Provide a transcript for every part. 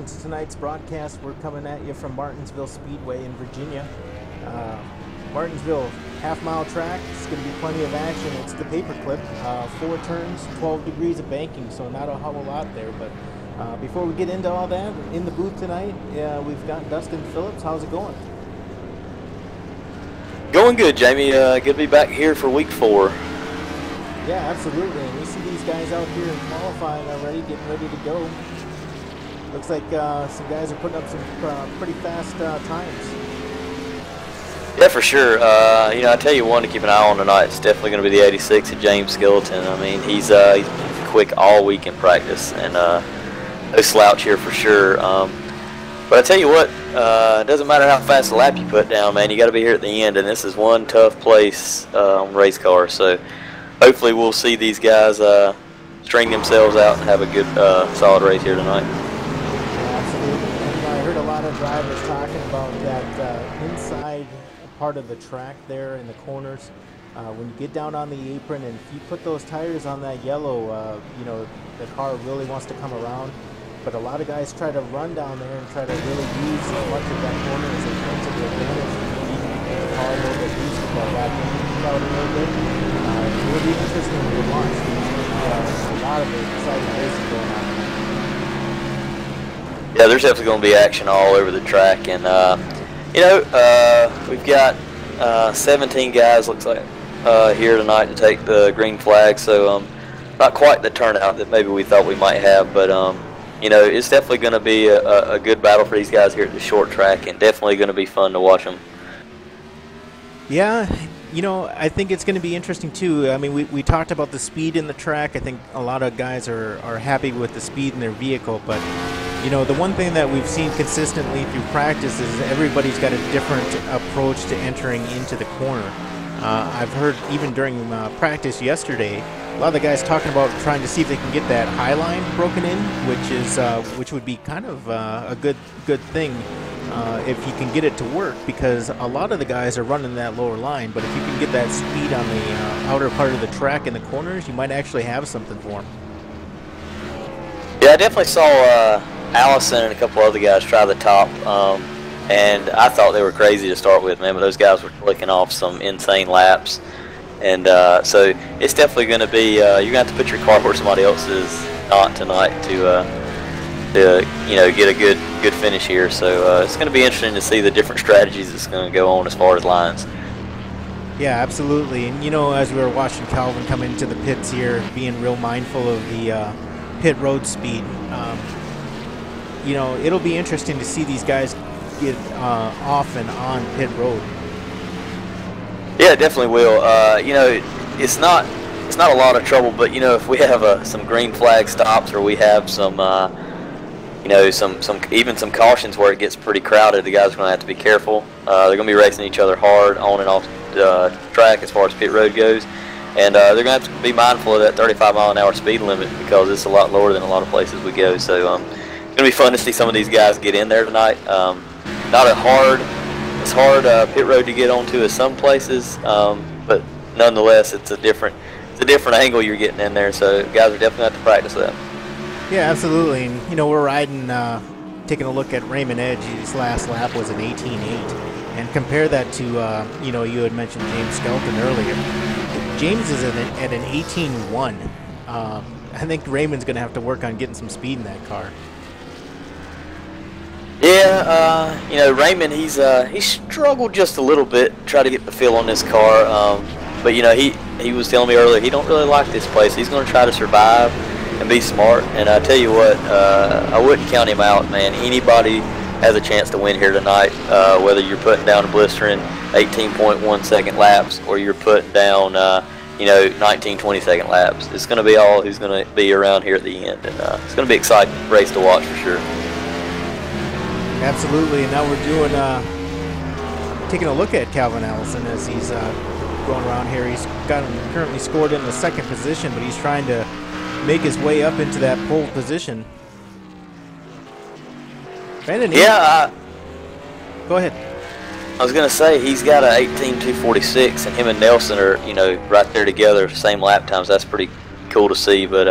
to tonight's broadcast. We're coming at you from Martinsville Speedway in Virginia. Martinsville half-mile track. It's going to be plenty of action. It's the paperclip. 4 turns, 12 degrees of banking, so not a whole lot there. But before we get into all that, in the booth tonight, we've got Dustin Phillips. How's it going? Going good, Jamie. Good to be back here for week 4. Yeah, absolutely. And we see these guys out here qualifying already, getting ready to go. Looks like some guys are putting up some pretty fast times. Yeah, for sure. I tell you one to keep an eye on tonight. It's definitely going to be the 86 of James Skeleton. I mean, he's quick all week in practice, and no slouch here for sure. But I tell you what, it doesn't matter how fast a lap you put down, man. You got to be here at the end, and this is one tough place on race cars. So hopefully we'll see these guys string themselves out and have a good, solid race here tonight. Yeah, absolutely. And I heard a lot of drivers talking about that inside part of the track there in the corners. When you get down on the apron, and if you put those tires on that yellow, the car really wants to come around. But a lot of guys try to run down there and try to really use as much of that corner as they can to their advantage. Make the car a little bit loose with that back end out a little bit. It will be interesting to watch. A lot of exciting racing going on. Yeah, there's definitely going to be action all over the track, and we've got 17 guys, looks like, here tonight to take the green flag. So not quite the turnout that maybe we thought we might have, but it's definitely going to be a good battle for these guys here at the short track, and definitely going to be fun to watch them. Yeah, I think it's going to be interesting too. I mean, we talked about the speed in the track. I think a lot of guys are happy with the speed in their vehicle, but the one thing that we've seen consistently through practice is everybody's got a different approach to entering into the corner. I've heard even during practice yesterday, a lot of the guys talking about trying to see if they can get that high line broken in, which would be kind of a good thing if you can get it to work, because a lot of the guys are running that lower line. But if you can get that speed on the outer part of the track in the corners, you might actually have something for them. Yeah, I definitely saw Allison and a couple other guys try the top, and I thought they were crazy to start with, man, but those guys were clicking off some insane laps. And so it's definitely going to be, you're going to have to put your car where somebody else is not tonight to get a good finish here. So it's going to be interesting to see the different strategies that's going to go on as far as lines. Yeah, absolutely. And as we were watching Calvin come into the pits here, being real mindful of the pit road speed, it'll be interesting to see these guys get off and on pit road. Yeah, it definitely will. It's not a lot of trouble, but if we have some green flag stops, or we have some some cautions where it gets pretty crowded, the guys are going to have to be careful. They're going to be racing each other hard on and off the track as far as pit road goes, and they're going to have to be mindful of that 35-mile-an-hour speed limit, because it's a lot lower than a lot of places we go. So it's going to be fun to see some of these guys get in there tonight. Not as hard pit road to get onto as some places, but nonetheless, it's a different angle you're getting in there. So guys are definitely going to have to practice that. Yeah, absolutely. And we're riding, taking a look at Raymond Edge. His last lap was an 18.8, and compare that to you had mentioned James Skelton earlier. James is at an 18.1. I think Raymond's going to have to work on getting some speed in that car. Yeah, Raymond, he's struggled just a little bit, try to get the feel on this car. But he was telling me earlier he don't really like this place. He's going to try to survive and be smart. And I tell you what, I wouldn't count him out, man. Anybody has a chance to win here tonight, whether you're putting down blistering 18.1 second laps, or you're putting down 19, 20 second laps. It's going to be all who's going to be around here at the end, and it's going to be an exciting race to watch for sure. Absolutely, and now we're taking a look at Calvin Allison as he's going around here. He's currently scored in the second position, but he's trying to make his way up into that pole position. Brandon, go ahead. I was going to say, he's got a 18.246, and him and Nelson are, right there together, same lap times. That's pretty cool to see. But,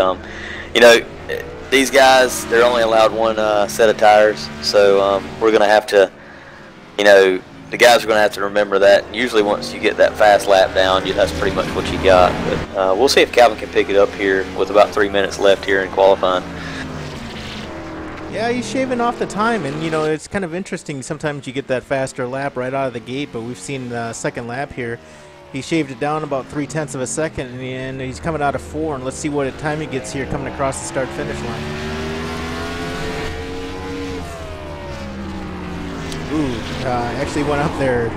these guys, they're only allowed one set of tires, so we're going to have to, you know, the guys are going to have to remember that. And usually once you get that fast lap down, that's pretty much what you got. But we'll see if Calvin can pick it up here with about 3 minutes left here in qualifying. Yeah, he's shaving off the time, and you know, it's kind of interesting. Sometimes you get that faster lap right out of the gate, but we've seen the second lap here. He shaved it down about 0.3 of a second, and he's coming out of 4. And let's see what time he gets here coming across the start-finish line. Ooh, actually went up there.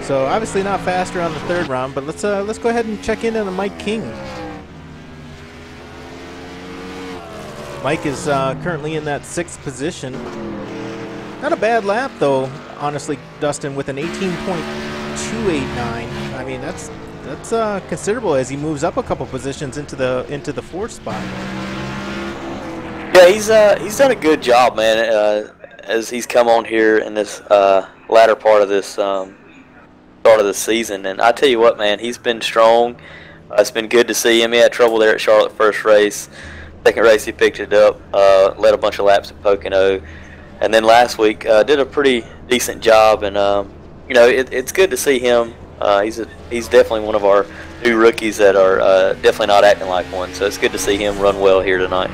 So obviously not faster on the third round, but let's go ahead and check in on Mike King. Mike is currently in that 6th position. Not a bad lap though, honestly, Dustin, with an 18.289. I mean, that's considerable as he moves up a couple positions into the 4th spot. Yeah, he's done a good job, man. As he's come on here in this latter part of this start of the season, and I tell you what, man, he's been strong. It's been good to see him. He had trouble there at Charlotte first race. Second race he picked it up, led a bunch of laps at Pocono, and then last week did a pretty decent job. And you know, it's good to see him. He's definitely one of our new rookies that are definitely not acting like one. So it's good to see him run well here tonight.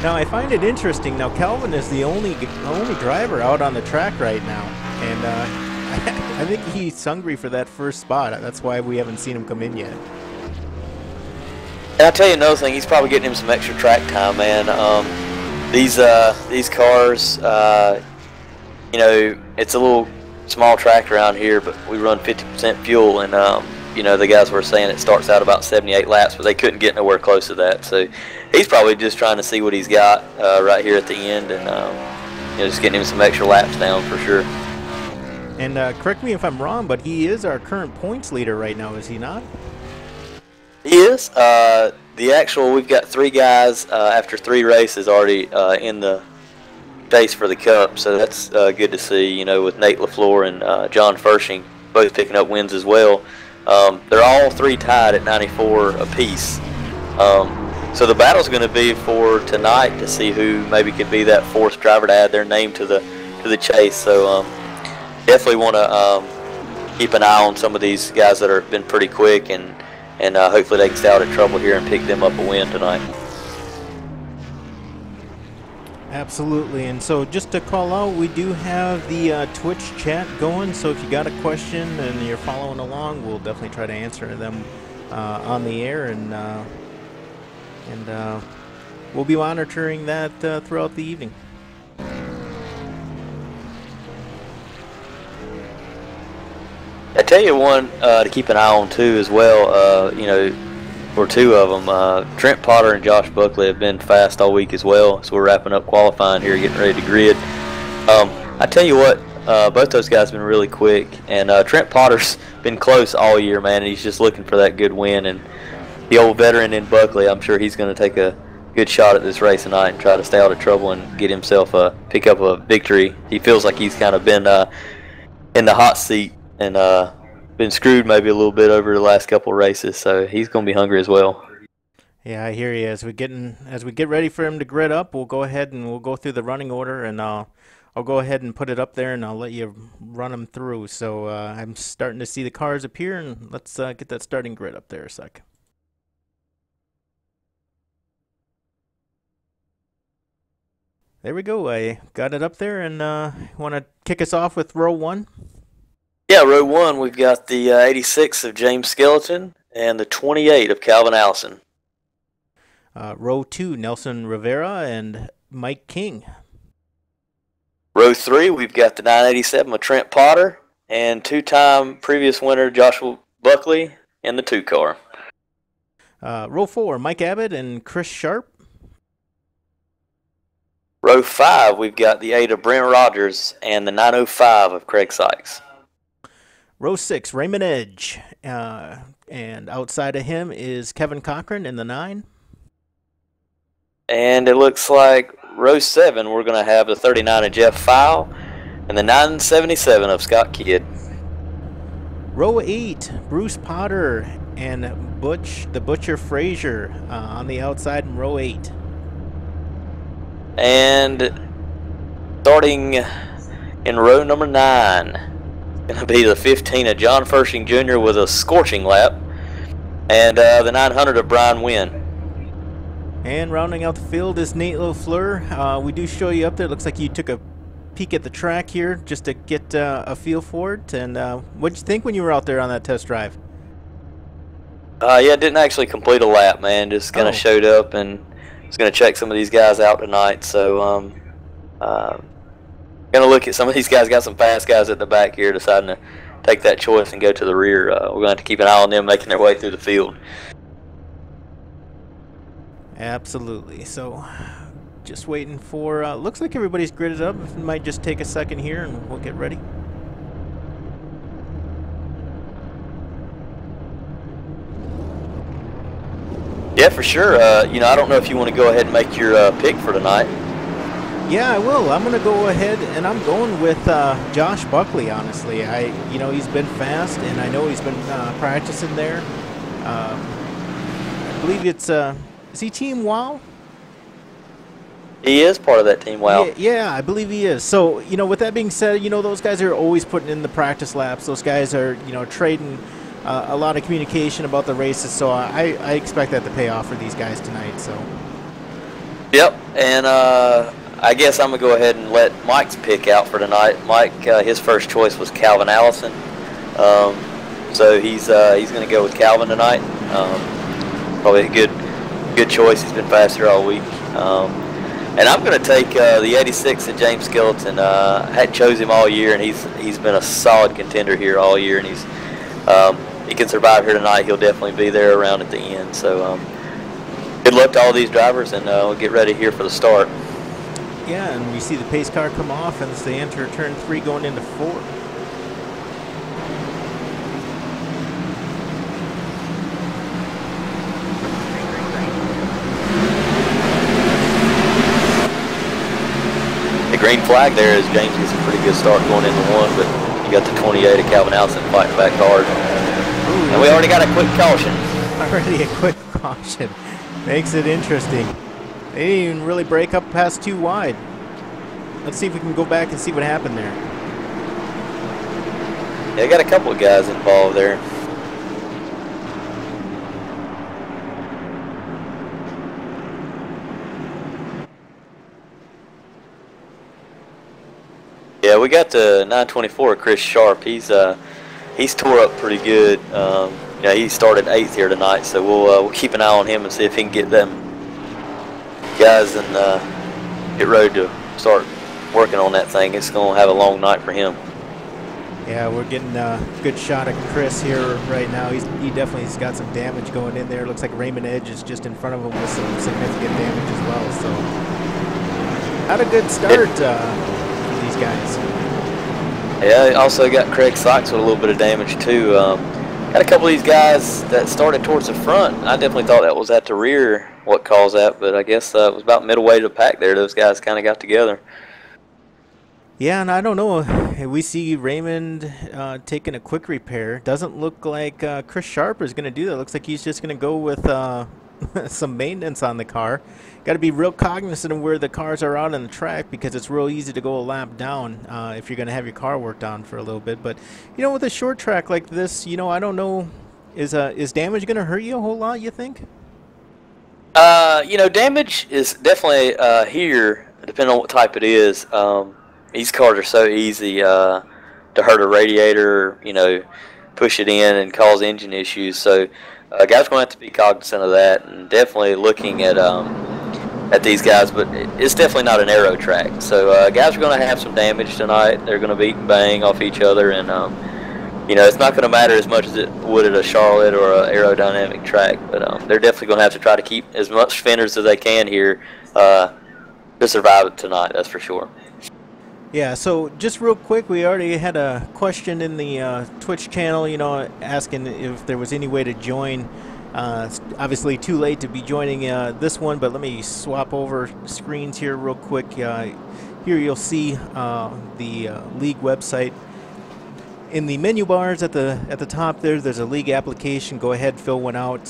Now I find it interesting. Now Calvin is the only driver out on the track right now, and I think he's hungry for that first spot. That's why we haven't seen him come in yet. And I'll tell you another thing, he's probably getting him some extra track time, man. These cars, you know, it's a little small track around here, but we run 50% fuel, and you know, the guys were saying it starts out about 78 laps, but they couldn't get nowhere close to that. So he's probably just trying to see what he's got right here at the end, and you know, just getting him some extra laps down for sure. And correct me if I'm wrong, but he is our current points leader right now, is he not? He is. We've got 3 guys after 3 races already in the chase for the Cup, so that's good to see, you know, with Nate LaFleur and John Fershing both picking up wins as well. They're all 3 tied at 94 apiece. So the battle's going to be for tonight to see who maybe can be that 4th driver to add their name to the chase. So definitely want to keep an eye on some of these guys that have been pretty quick, and hopefully they can stay out of trouble here and pick them up a win tonight. Absolutely. And so just to call out, we do have the Twitch chat going, so if you got a question and you're following along, we'll definitely try to answer them on the air, and we'll be monitoring that throughout the evening. I tell you one to keep an eye on too as well, you know, or 2 of them. Trent Potter and Josh Buckley have been fast all week as well, so we're wrapping up qualifying here, getting ready to grid. I tell you what, both those guys have been really quick, and Trent Potter's been close all year, man, and he's just looking for that good win. And the old veteran in Buckley, I'm sure he's going to take a good shot at this race tonight and try to stay out of trouble and get himself pick up a victory. He feels like he's kind of been in the hot seat and been screwed maybe a little bit over the last couple of races, so he's going to be hungry as well. Yeah, I hear you. As we get ready for him to grid up, we'll go ahead and we'll go through the running order, and I'll go ahead and put it up there, and I'll let you run them through. So I'm starting to see the cars appear, and let's get that starting grid up there a sec. There we go. I got it up there, and want to kick us off with row 1? Yeah, row 1, we've got the 86 of James Skeleton and the 28 of Calvin Allison. Row 2, Nelson Rivera and Mike King. Row 3, we've got the 987 of Trent Potter and 2-time previous winner Joshua Buckley in the 2 car. Row 4, Mike Abbott and Chris Sharp. Row 5, we've got the 8 of Brent Rogers and the 905 of Craig Sykes. Row 6, Raymond Edge, and outside of him is Kevin Cochran in the 9. And it looks like row 7, we're going to have the 39 of Jeff File and the 977 of Scott Kidd. Row 8, Bruce Potter and Butch, the Butcher Frazier, on the outside in row 8. And starting in row number 9, going to be the 15 of John Fershing Jr. with a scorching lap, and the 900 of Brian Wynn. And rounding out the field is Nate LaFleur. We do show you up there. Looks like you took a peek at the track here just to get a feel for it. And what'd you think when you were out there on that test drive? Yeah, didn't actually complete a lap, man. Just kind of showed up and was going to check some of these guys out tonight. So going to look at some of these guys. Got some fast guys at the back here deciding to take that choice and go to the rear. We're going to have to keep an eye on them making their way through the field. Absolutely. So just waiting for, looks like everybody's gridded up. It might just take a second here and we'll get ready. Yeah, for sure. You know, I don't know if you want to go ahead and make your pick for tonight. Yeah, I will. I'm going to go ahead and I'm going with Josh Buckley, honestly. You know, he's been fast and I know he's been practicing there. I believe it's, is he Team WOW? He is part of that Team WOW. Yeah, I believe he is. So, you know, with that being said, you know, those guys are always putting in the practice laps. Those guys are, you know, trading a lot of communication about the races. So I expect that to pay off for these guys tonight. So. Yep, and I guess I'm going to go ahead and let Mike's pick out for tonight. Mike, his first choice was Calvin Allison. So he's going to go with Calvin tonight. Probably a good choice. He's been faster all week. And I'm going to take the 86 of James Skeleton. I chose him all year, and he's been a solid contender here all year, and he can survive here tonight. He'll definitely be there around at the end. So good luck to all these drivers, and we'll get ready here for the start. Yeah, and we see the pace car come off as they enter turn 3 going into 4. The green flag there is James gets a pretty good start going into 1, but you got the 28 of Calvin Allison fighting back hard. Ooh, and we already got a quick caution. Already a quick caution. Makes it interesting. They didn't even really break up past 2 wide. Let's see if we can go back and see what happened there. Yeah, got a couple of guys involved there. Yeah, we got the 924 Chris Sharp. He's tore up pretty good. Yeah, he started 8th here tonight, so we'll keep an eye on him and see if he can get them guys and get ready to start working on that thing. It's going to have a long night for him. Yeah, we're getting a good shot of Chris here right now. He definitely has got some damage going in there. Looks like Raymond Edge is just in front of him with some significant damage as well. So, had a good start for these guys. Yeah, also got Craig Sykes with a little bit of damage too. Got a couple of these guys that started towards the front. I definitely thought that was at the rear what caused that, but I guess it was about middle way to the pack there. Those guys kind of got together. Yeah, and I don't know. We see Raymond taking a quick repair. Doesn't look like Chris Sharp is going to do that. Looks like he's just going to go with some maintenance on the car. Got to be real cognizant of where the cars are out on the track because it's real easy to go a lap down if you're going to have your car worked on for a little bit. But, you know, with a short track like this, you know, I don't know. Is damage going to hurt you a whole lot, you think? You know, damage is definitely here, depending on what type it is. These cars are so easy to hurt a radiator, you know, push it in and cause engine issues. So guys are going to have to be cognizant of that and definitely looking at these guys. But it's definitely not an aero track. So guys are going to have some damage tonight. They're going to beat and bang off each other. And, you know, it's not going to matter as much as it would at a Charlotte or an aerodynamic track. But they're definitely going to have to try to keep as much fenders as they can here to survive it tonight, that's for sure. Yeah, so just real quick, we already had a question in the Twitch channel, you know, asking if there was any way to join. It's obviously too late to be joining this one, but let me swap over screens here real quick. Here you'll see the league website. in the menu bars at the top there's a league application. Go ahead, fill one out.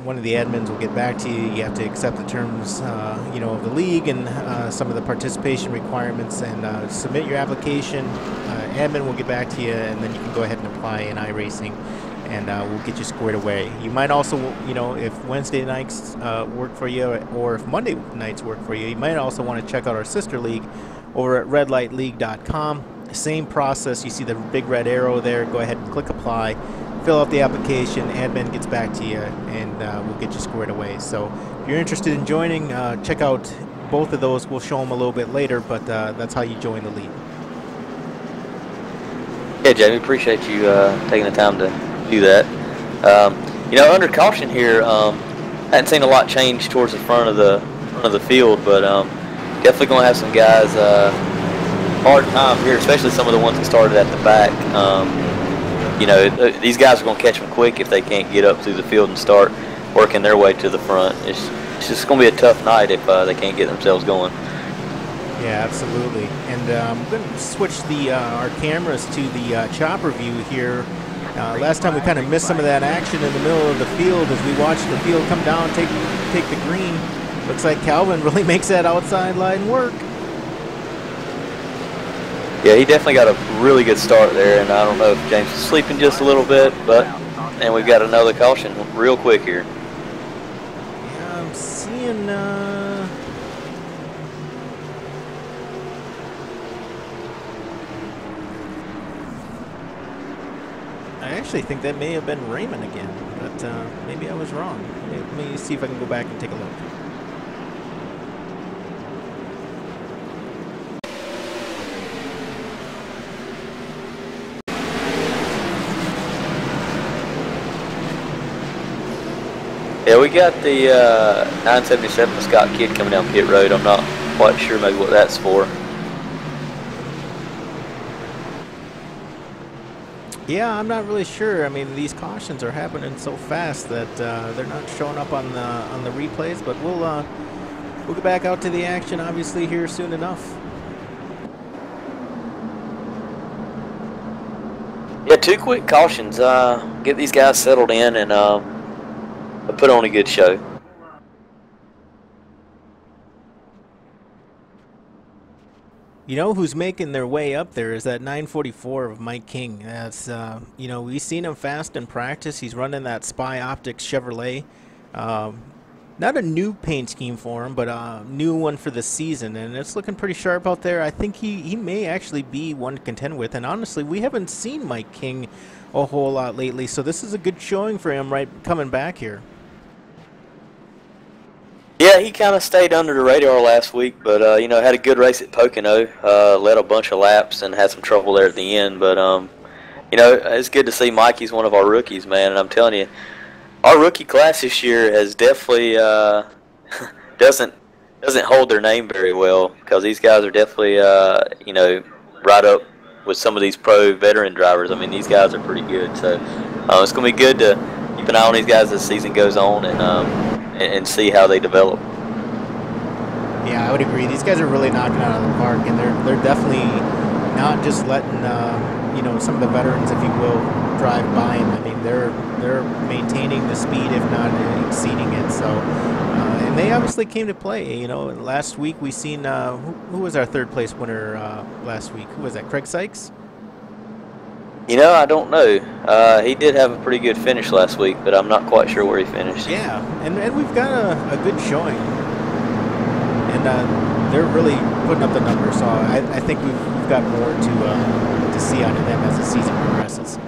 One of the admins will get back to you. You have to accept the terms, of the league and some of the participation requirements, and submit your application. Admin will get back to you, and then you can go ahead and apply in iRacing, and we'll get you squared away. You might also, if Wednesday nights work for you, or if Monday nights work for you, you might also want to check out our sister league over at redlightleague.com. Same process. You see the big red arrow there. Go ahead and click apply, fill out the application, admin gets back to you, and we'll get you squared away. So if you're interested in joining, check out both of those. We'll show them a little bit later, but that's how you join the league. Yeah, Jamie, appreciate you taking the time to do that. Under caution here, I hadn't seen a lot change towards the front of the field, but definitely going to have some guys hard time here, especially some of the ones that started at the back. These guys are going to catch them quick if they can't get up through the field and start working their way to the front. It's just going to be a tough night if they can't get themselves going. Yeah, absolutely. And I'm going to switch our cameras to the chopper view here. Last time we kind of missed some of that action in the middle of the field as we watched the field come down, take the green. Looks like Calvin really makes that outside line work. Yeah, he definitely got a really good start there, and I don't know if James is sleeping just a little bit, and we've got another caution real quick here. Yeah, I'm seeing I actually think that may have been Raymond again, but maybe I was wrong. Let me see if I can go back and take a look. Yeah, we got the 977 Scott Kidd coming down pit road. I'm not quite sure maybe what that's for. Yeah, I'm not really sure. I mean, these cautions are happening so fast that they're not showing up on the replays. But we'll get back out to the action, obviously, here soon enough. Yeah, 2 quick cautions. Get these guys settled in and put on a good show. You know who's making their way up there is that 944 of Mike King. That's we've seen him fast in practice. He's running that Spy Optics Chevrolet. Not a new paint scheme for him, but a new one for the season, and it's looking pretty sharp out there. I think he may actually be one to contend with, and honestly, we haven't seen Mike King a whole lot lately, so this is a good showing for him coming back here. Yeah, he kind of stayed under the radar last week, but had a good race at Pocono, led a bunch of laps and had some trouble there at the end. But it's good to see Mikey's one of our rookies, man. And I'm telling you, our rookie class this year has definitely doesn't hold their name very well, because these guys are definitely right up with some of these pro veteran drivers. I mean, these guys are pretty good, so it's going to be good to keep an eye on these guys as the season goes on and see how they develop. Yeah, I would agree. These guys are really knocking it out of the park, and they're definitely not just letting some of the veterans, if you will, drive by them. I mean, they're maintaining the speed, if not exceeding it. So, and they obviously came to play. Last week we seen who was our third place winner last week? Who was that? Craig Sykes? I don't know. He did have a pretty good finish last week, but I'm not quite sure where he finished. Yeah, and we've got a good showing, and they're really putting up the numbers. So I think we've got more to see out of them as the season progresses.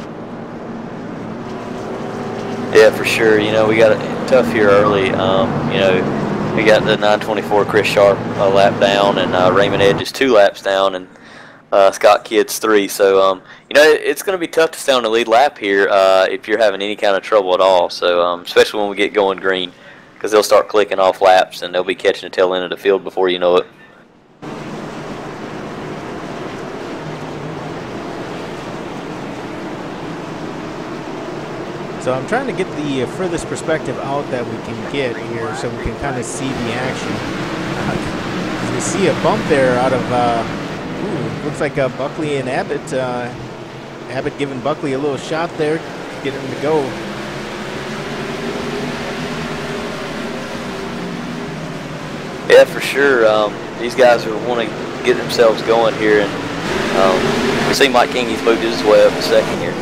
Yeah, for sure. We got it tough here early. We got the 924 Chris Sharp a lap down, and Raymond Edge is 2 laps down, and Scott Kidd's 3. So, it's going to be tough to stay on the lead lap here if you're having any kind of trouble at all. So, especially when we get going green, because they'll start clicking off laps and they'll be catching the tail end of the field before you know it. So I'm trying to get the furthest perspective out that we can get here so we can kind of see the action. We see a bump there out of, looks like Buckley and Abbott. Abbott giving Buckley a little shot there, getting him to go. Yeah, for sure. These guys are want to get themselves going here, and we see Mike King. He's moved his way up to second here.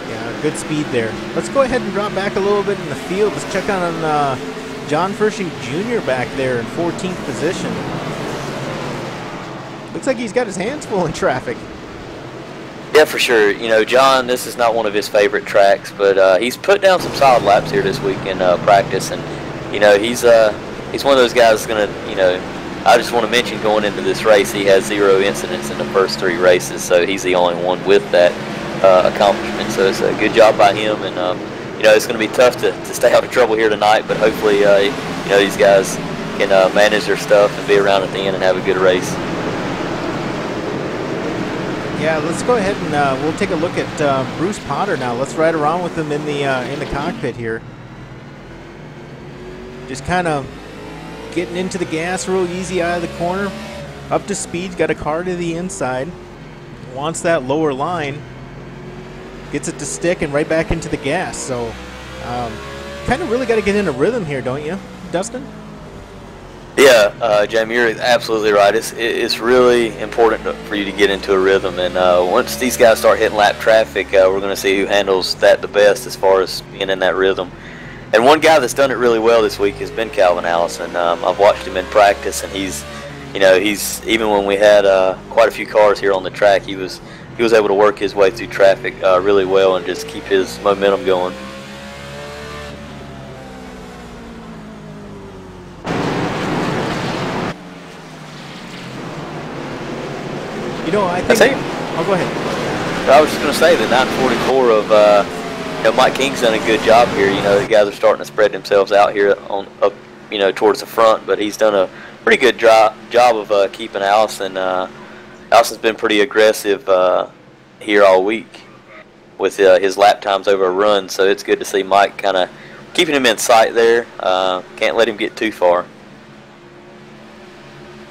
Yeah, good speed there. Let's go ahead and drop back a little bit in the field. Let's check on John Furshing Jr. back there in 14th position. Looks like he's got his hands full in traffic. Yeah, for sure. You know, John, this is not one of his favorite tracks, but he's put down some solid laps here this week in practice, and you know, he's one of those guys that's gonna, you know, I just want to mention going into this race, he has 0 incidents in the first 3 races, so he's the only one with that accomplishment. So it's a good job by him, and you know, it's going to be tough to stay out of trouble here tonight, but hopefully, you know, these guys can manage their stuff and be around at the end and have a good race. Yeah, let's go ahead and we'll take a look at Bruce Potter now. Let's ride around with him in the cockpit here. Just kind of getting into the gas real easy out of the corner. Up to speed, got a car to the inside. Wants that lower line. Gets it to stick and right back into the gas. So kind of really got to get in a rhythm here, don't you, Dustin? Yeah, Jamie, you're absolutely right. It's really important for you to get into a rhythm, and once these guys start hitting lap traffic, we're going to see who handles that the best as far as being in that rhythm. And one guy that's done it really well this week has been Calvin Allison. I've watched him in practice, and he's even when we had quite a few cars here on the track, he was able to work his way through traffic really well and just keep his momentum going. You know, I think. Oh, go ahead. I was just going to say the 944 of you know, Mike King's done a good job here. You know, the guys are starting to spread themselves out here on up, you know, towards the front, but he's done a pretty good job of keeping Allison. Allison's been pretty aggressive here all week with his lap times over a run, so it's good to see Mike kind of keeping him in sight there. Can't let him get too far.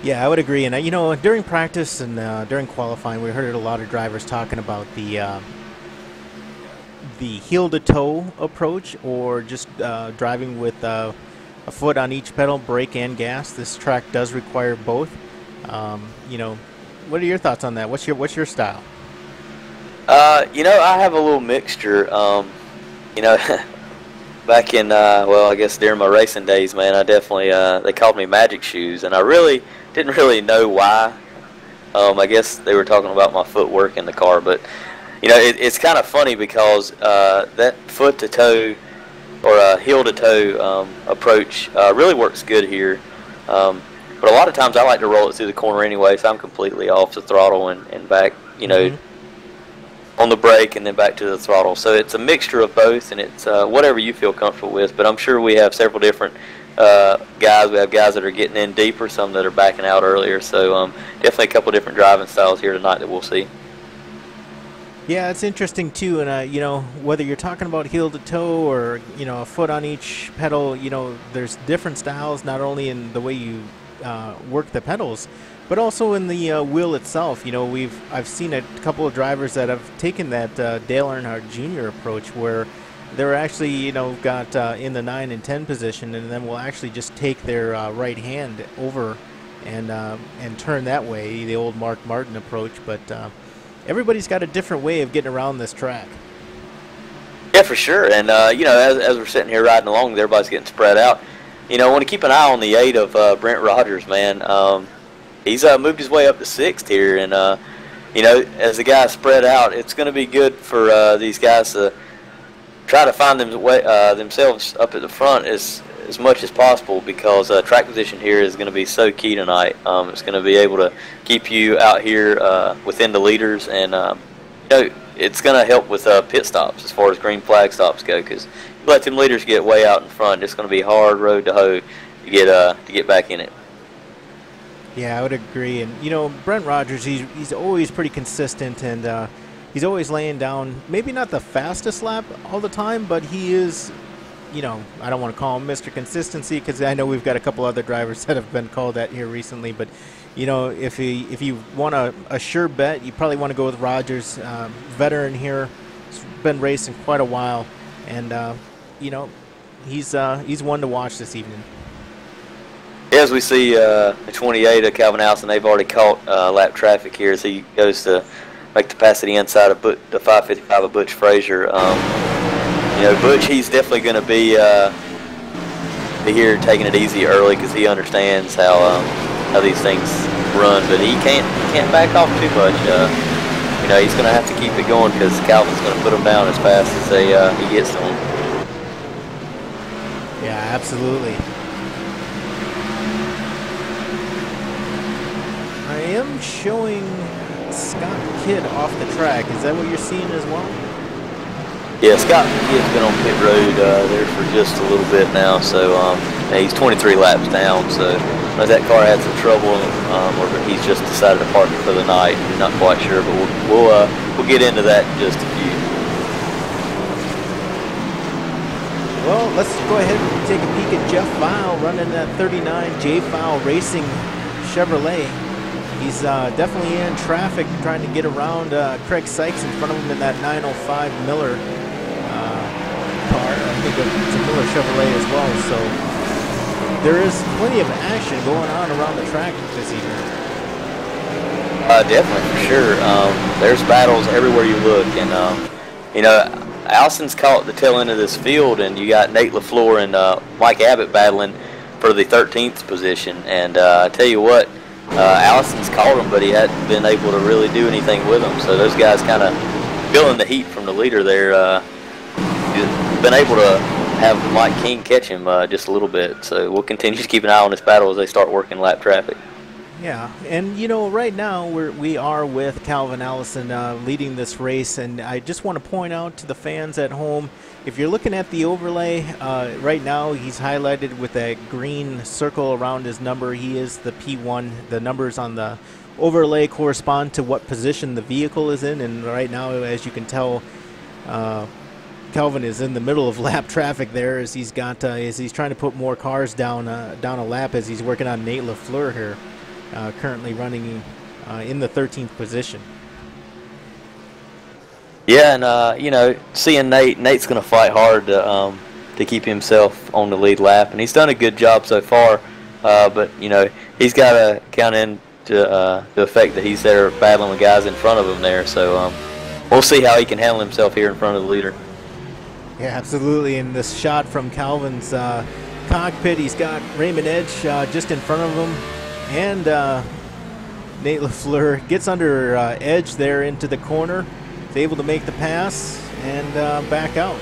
Yeah, I would agree. And, you know, during practice and during qualifying, we heard a lot of drivers talking about the heel-to-toe approach, or just driving with a foot on each pedal, brake and gas. This track does require both. You know, what are your thoughts on that? What's your style? You know, I have a little mixture. You know, back in, well, I guess during my racing days, man, I definitely, they called me Magic Shoes, and I really didn't really know why. I guess they were talking about my footwork in the car, but, you know, it's kind of funny because that foot-to-toe or heel-to-toe approach really works good here. But a lot of times I like to roll it through the corner anyway, so I'm completely off the throttle and back, you know, on the brake and then back to the throttle. So it's a mixture of both, and it's whatever you feel comfortable with. But I'm sure we have several different guys. We have guys that are getting in deeper, some that are backing out earlier. So definitely a couple different driving styles here tonight that we'll see. Yeah, it's interesting too, and you know, whether you're talking about heel to toe or, you know, a foot on each pedal, you know, there's different styles, not only in the way you work the pedals, but also in the wheel itself. You know, I've seen a couple of drivers that have taken that Dale Earnhardt Jr. approach, where they're actually, you know, got in the 9 and 10 position, and then will actually just take their right hand over and turn that way, the old Mark Martin approach. But everybody's got a different way of getting around this track. Yeah, for sure. And, you know, as we're sitting here riding along, everybody's getting spread out. You know, I want to keep an eye on the 8 of Brent Rogers, man. He's moved his way up to 6th here. And, you know, as the guys spread out, it's going to be good for these guys to try to find themselves up at the front as much as possible, because track position here is going to be so key tonight. It's going to be able to keep you out here within the leaders, and you know, it's going to help with pit stops as far as green flag stops go, because you let them leaders get way out in front, it's going to be a hard road to hoe to get back in it. Yeah, I would agree. And, you know, Brent Rogers, he's always pretty consistent, and he's always laying down maybe not the fastest lap all the time, but he is you know, I don't want to call him Mr. Consistency because I know we've got a couple other drivers that have been called that here recently. But, you know, if you want a sure bet, you probably want to go with Rogers, veteran here. He's been racing quite a while, and you know, he's one to watch this evening. As we see the 28 of Calvin Allison, they've already caught lap traffic here as he goes to make the pass to the inside of the 555 of Butch Frazier. You know, Butch, he's definitely going to be here taking it easy early because he understands how these things run, but he can't back off too much. You know, he's going to have to keep it going because Calvin's going to put him down as fast as he gets to him. Yeah, absolutely. I am showing Scott Kidd off the track. Is that what you're seeing as well? Yeah, Scott Kidd's been on pit road there for just a little bit now, so he's 23 laps down. So that car had some trouble, or he's just decided to park it for the night. He's not quite sure, but we'll get into that in just a few. Well, let's go ahead and take a peek at Jeff File running that 39 J File Racing Chevrolet. He's definitely in traffic trying to get around Craig Sykes in front of him in that 905 Miller car. I think it's a Miller Chevrolet as well. So there is plenty of action going on around the track this evening. Definitely, for sure. There's battles everywhere you look. And, you know, Allison's caught the tail end of this field, and you got Nate LaFleur and Mike Abbott battling for the 13th position. And I tell you what, Allison's caught him, but he hadn't been able to really do anything with him. So those guys kind of feeling the heat from the leader there. Been able to have Mike King catch him just a little bit. So we'll continue to keep an eye on this battle as they start working lap traffic. Yeah, and you know, right now we are with Calvin Allison leading this race, and I just want to point out to the fans at home, if you're looking at the overlay, right now he's highlighted with a green circle around his number. He is the P1. The numbers on the overlay correspond to what position the vehicle is in, and right now, as you can tell, Calvin is in the middle of lap traffic there as he's got as he's trying to put more cars down a lap as he's working on Nate LaFleur here. Currently running in the 13th position. Yeah, and you know, seeing Nate's going to fight hard to keep himself on the lead lap, and he's done a good job so far. But you know, he's got to count into the effect that he's there battling with guys in front of him there. So we'll see how he can handle himself here in front of the leader. Yeah, absolutely. In this shot from Calvin's cockpit, he's got Raymond Edge just in front of him. And Nate LaFleur gets under Edge there into the corner. He's able to make the pass and back out.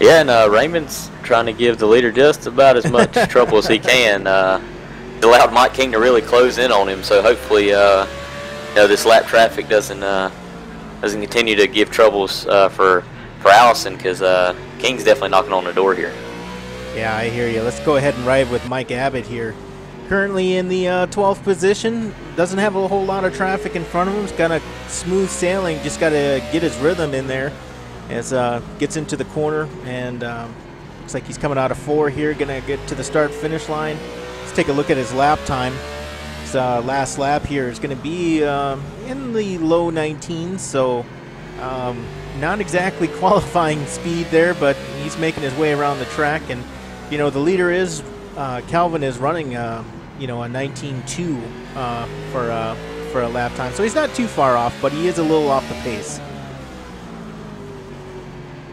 Yeah, and Raymond's trying to give the leader just about as much trouble as he can. He allowed Mike King to really close in on him, so hopefully you know, this lap traffic doesn't continue to give troubles for Allison, because King's definitely knocking on the door here. Yeah, I hear you. Let's go ahead and ride with Mike Abbott here. Currently in the 12th position. Doesn't have a whole lot of traffic in front of him. He's got a smooth sailing. Just got to get his rhythm in there as gets into the corner. And looks like he's coming out of 4 here. Going to get to the start-finish line. Let's take a look at his lap time. His last lap here is going to be in the low 19s. So not exactly qualifying speed there, but he's making his way around the track. And you know, the leader is Calvin is running, you know, a 19.2 for a lap time, so he's not too far off, but he is a little off the pace.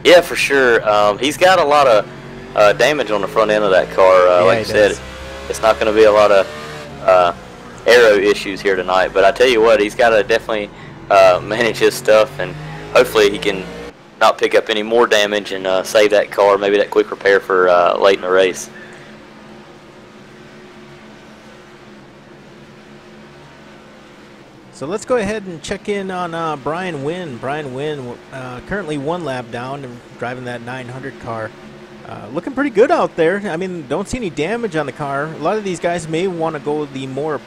Yeah, for sure. He's got a lot of damage on the front end of that car. Like you said, it's not going to be a lot of aero issues here tonight. But I tell you what, he's got to definitely manage his stuff, and hopefully he can not pick up any more damage and save that car, maybe that quick repair for late in the race. So let's go ahead and check in on Brian Wynn. Brian Wynn currently 1 lap down and driving that 900 car. Looking pretty good out there. I mean, don't see any damage on the car. A lot of these guys may want to go the more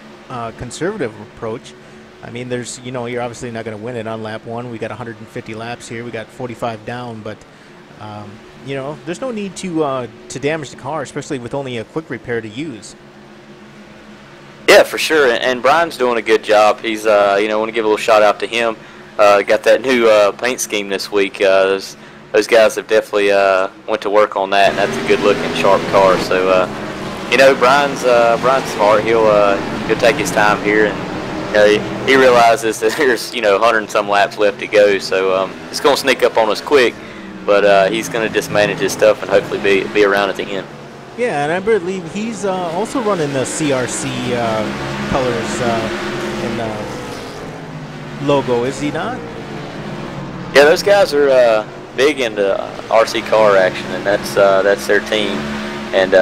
conservative approach. I mean, you know, you're obviously not going to win it on lap 1. We got 150 laps here. We got 45 down, but You know, there's no need to damage the car, especially with only a quick repair to use. Yeah, for sure. And Brian's doing a good job. He's, you know, I want to give a little shout out to him. Got that new paint scheme this week. Those guys have definitely went to work on that, and that's a good looking, sharp car. So, you know, Brian's smart. He'll take his time here, and he realizes that there's, you know, 100 and some laps left to go. So it's going to sneak up on us quick, but he's going to just manage his stuff and hopefully be around at the end. Yeah, and I believe he's also running the CRC colors and logo, is he not? Yeah, those guys are big into RC car action, and that's their team. And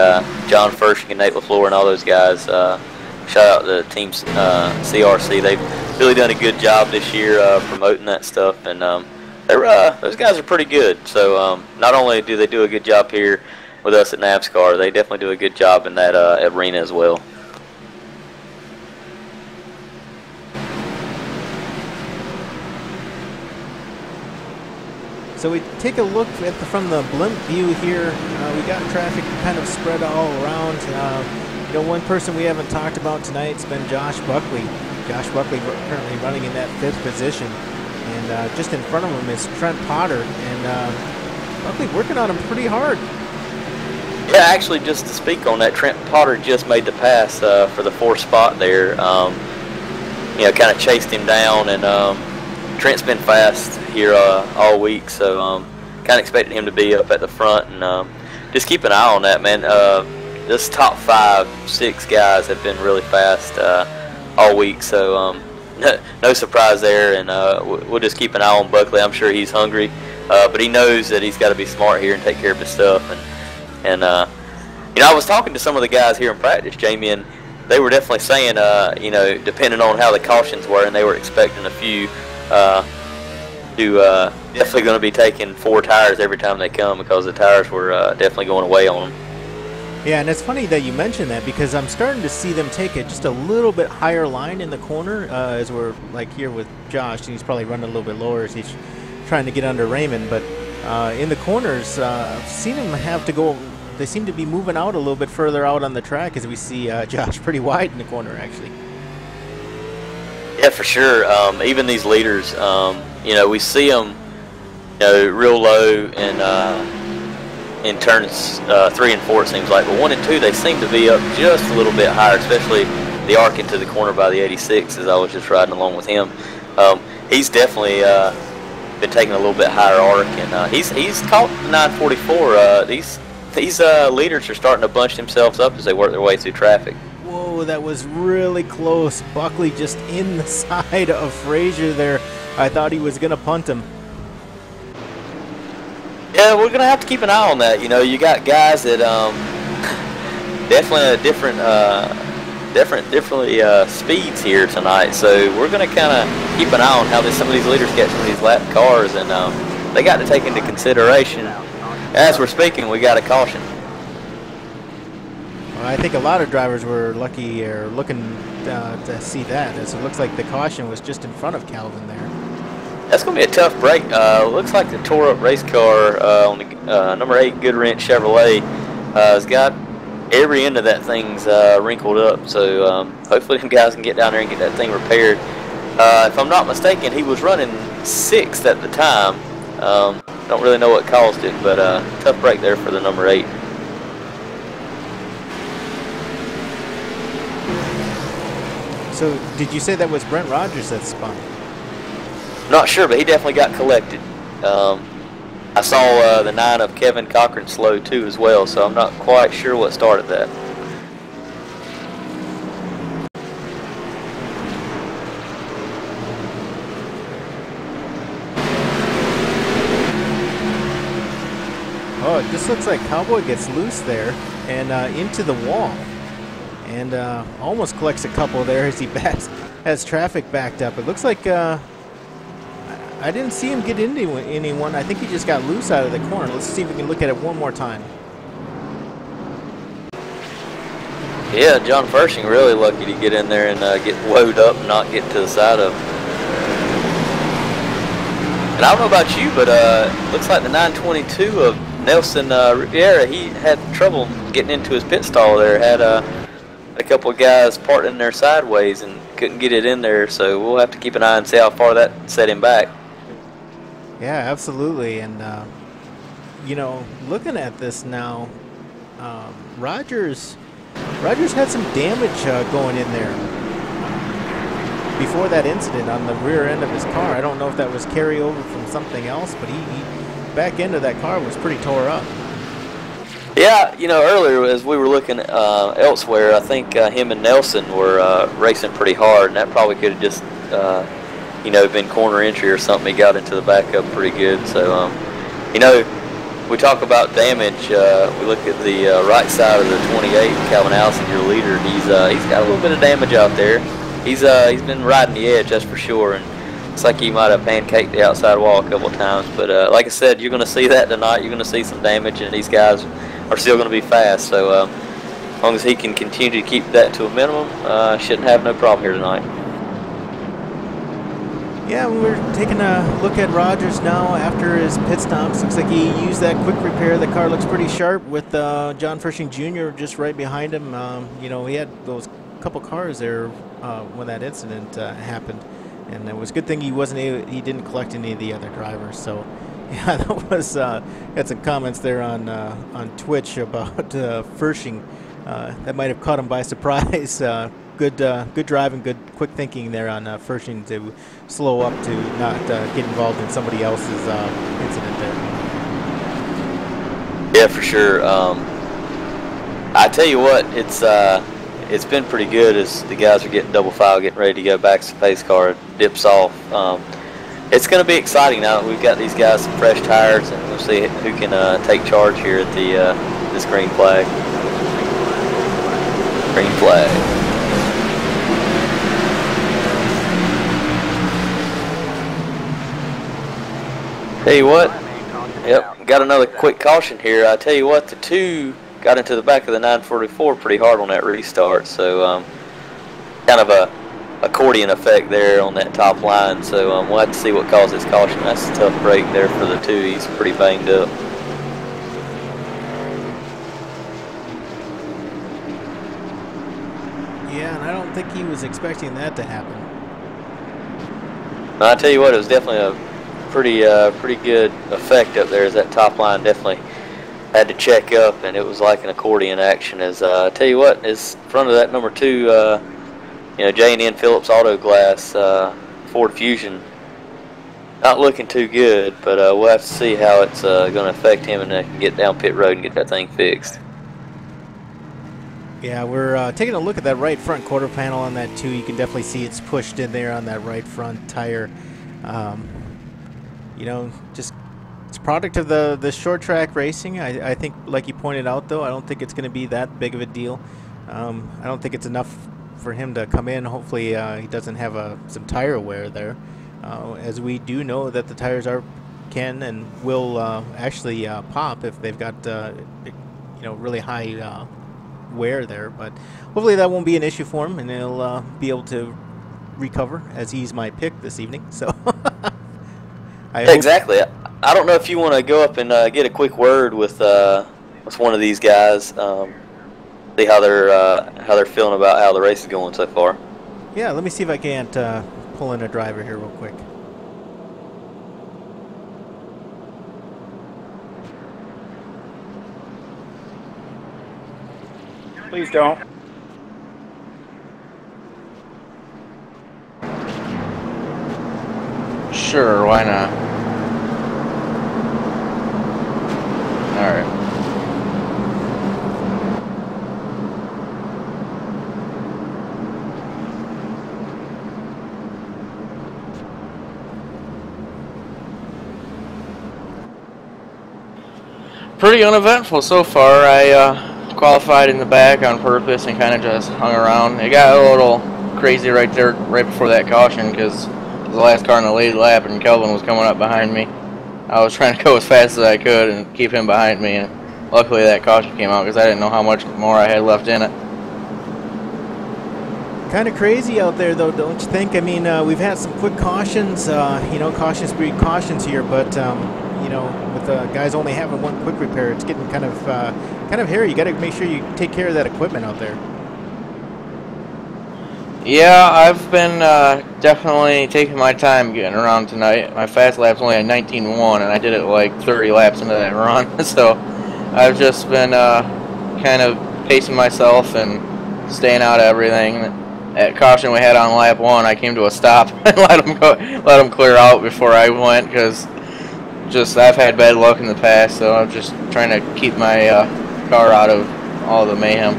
John Fershing and Nate LaFleur and all those guys, shout out to the team CRC. They've really done a good job this year promoting that stuff, and those guys are pretty good. So not only do they do a good job here with us at NAVSCAR, they definitely do a good job in that arena as well. So we take a look from the blimp view here. We got traffic kind of spread all around. You know, one person we haven't talked about tonight's been Josh Buckley. Josh Buckley currently running in that 5th position, and just in front of him is Trent Potter, and Buckley working on him pretty hard. Yeah, actually, just to speak on that, Trent Potter just made the pass for the 4th spot there. You know, kind of chased him down, and Trent's been fast here all week, so kind of expected him to be up at the front, and just keep an eye on that, man. This top 5, 6 guys have been really fast all week, so no surprise there, and we'll just keep an eye on Buckley. I'm sure he's hungry, but he knows that he's got to be smart here and take care of his stuff. And you know, I was talking to some of the guys here in practice, Jamie, and they were definitely saying, you know, depending on how the cautions were, and they were expecting a few definitely going to be taking 4 tires every time they come, because the tires were definitely going away on them. Yeah, and it's funny that you mentioned that, because I'm starting to see them take it just a little bit higher line in the corner, as we're like here with Josh, and he's probably running a little bit lower as he's trying to get under Raymond, but in the corners, I've seen him have to go. They seem to be moving out a little bit further out on the track, as we see Josh pretty wide in the corner, actually. Yeah, for sure. Even these leaders, you know, we see them, you know, real low in turns 3 and 4, it seems like. But 1 and 2, they seem to be up just a little bit higher, especially the arc into the corner by the 86, as I was just riding along with him. He's definitely been taking a little bit higher arc, and he's caught the 944. These leaders are starting to bunch themselves up as they work their way through traffic. Whoa, that was really close. Buckley just in the side of Frazier there. I thought he was going to punt him. Yeah, we're going to have to keep an eye on that. You know, you got guys that definitely different speeds here tonight. So we're going to kind of keep an eye on how some of these leaders get some of these lap cars, and they got to take into consideration. As we're speaking, we got a caution. Well, I think a lot of drivers were lucky or looking to see that, as it looks like the caution was just in front of Calvin there. That's going to be a tough break. Looks like the tore-up race car on the number 8 Goodwrench Chevrolet has got every end of that thing's wrinkled up. So hopefully them guys can get down there and get that thing repaired. If I'm not mistaken, he was running 6th at the time. Don't really know what caused it, but tough break there for the number 8. So did you say that was Brent Rogers that spun? Not sure, but he definitely got collected. I saw the 9 of Kevin Cochran slow too as well, so I'm not quite sure what started that. Oh, it just looks like Cowboy gets loose there and into the wall, and almost collects a couple there as he has traffic backed up. It looks like I didn't see him get into anyone. I think he just got loose out of the corner. Let's see if we can look at it one more time. Yeah, John Fershing really lucky to get in there and get woed up and not get to the side of him. And I don't know about you, but looks like the 922 of Nelson Riviera, he had trouble getting into his pit stall there. Had a couple of guys parked in there sideways and couldn't get it in there, so we'll have to keep an eye and see how far that set him back. Yeah, absolutely. And, you know, looking at this now, Rogers had some damage going in there before that incident on the rear end of his car. I don't know if that was carryover from something else, but he back end of that car was pretty tore up. Yeah, you know, earlier as we were looking elsewhere, I think him and Nelson were racing pretty hard, and that probably could have just, you know, been corner entry or something. He got into the backup pretty good. So, you know, we talk about damage. We look at the right side of the 28, Calvin Allison, your leader. He's got a little bit of damage out there. He's been riding the edge, that's for sure, and it's like he might have pancaked the outside wall a couple of times. But like I said, you're going to see that tonight. You're going to see some damage, and these guys are still going to be fast. So as long as he can continue to keep that to a minimum, shouldn't have no problem here tonight. Yeah, we're taking a look at Rogers now after his pit stops. Looks like he used that quick repair. The car looks pretty sharp with John Frisching Jr. just right behind him. You know, he had those couple cars there when that incident happened, and it was a good thing he didn't collect any of the other drivers. So, yeah, that was had some comments there on Twitch about Frisching. That might have caught him by surprise. Good driving, good quick thinking there on Frisching to slow up to not get involved in somebody else's incident there. Yeah, for sure. I tell you what, it's been pretty good as the guys are getting double file, getting ready to go back to the pace car, dips off. It's going to be exciting now that we've got these guys some fresh tires, and we'll see who can take charge here at the this green flag. Green flag. Tell you what, yep, got another quick caution here. I tell you what, the 2 got into the back of the 944 pretty hard on that restart, so kind of a accordion effect there on that top line. So we'll have to see what caused this caution. That's a tough break there for the 2. He's pretty banged up. Yeah, and I don't think he was expecting that to happen. I tell you what, it was definitely a pretty good effect up there, as that top line definitely had to check up, and it was like an accordion action. As I tell you what, is front of that number 2, you know, J&N Phillips Auto Glass Ford Fusion, not looking too good, but we'll have to see how it's going to affect him, and get down pit road and get that thing fixed. Yeah, we're taking a look at that right front quarter panel on that 2. You can definitely see it's pushed in there on that right front tire. You know, just it's a product of the short track racing. I think, like you pointed out, though, I don't think it's going to be that big of a deal. I don't think it's enough for him to come in. Hopefully he doesn't have some tire wear there, as we do know that the tires can and will actually pop if they've got you know, really high wear there. But hopefully that won't be an issue for him, and he'll be able to recover, as he's my pick this evening. So. Exactly. I don't know if you want to go up and get a quick word with one of these guys, see how they're feeling about how the race is going so far. Yeah, let me see if I can't pull in a driver here real quick. Please don't. Sure, why not? Alright. Pretty uneventful so far. I qualified in the back on purpose and kind of just hung around. It got a little crazy right there, right before that caution, because the last car in the lead lap and Kelvin was coming up behind me. I was trying to go as fast as I could and keep him behind me, and luckily that caution came out because I didn't know how much more I had left in it. Kind of crazy out there, though, don't you think? I mean, we've had some quick cautions, you know, cautions breed cautions here, but you know, with guys only having one quick repair, it's getting kind of hairy. You got to make sure you take care of that equipment out there. Yeah, I've been definitely taking my time getting around tonight. My fast lap's only at 19.1, and I did it like 30 laps into that run. So I've just been kind of pacing myself and staying out of everything. At caution we had on lap 1, I came to a stop and let them clear out before I went, because just I've had bad luck in the past. So I'm just trying to keep my car out of all the mayhem.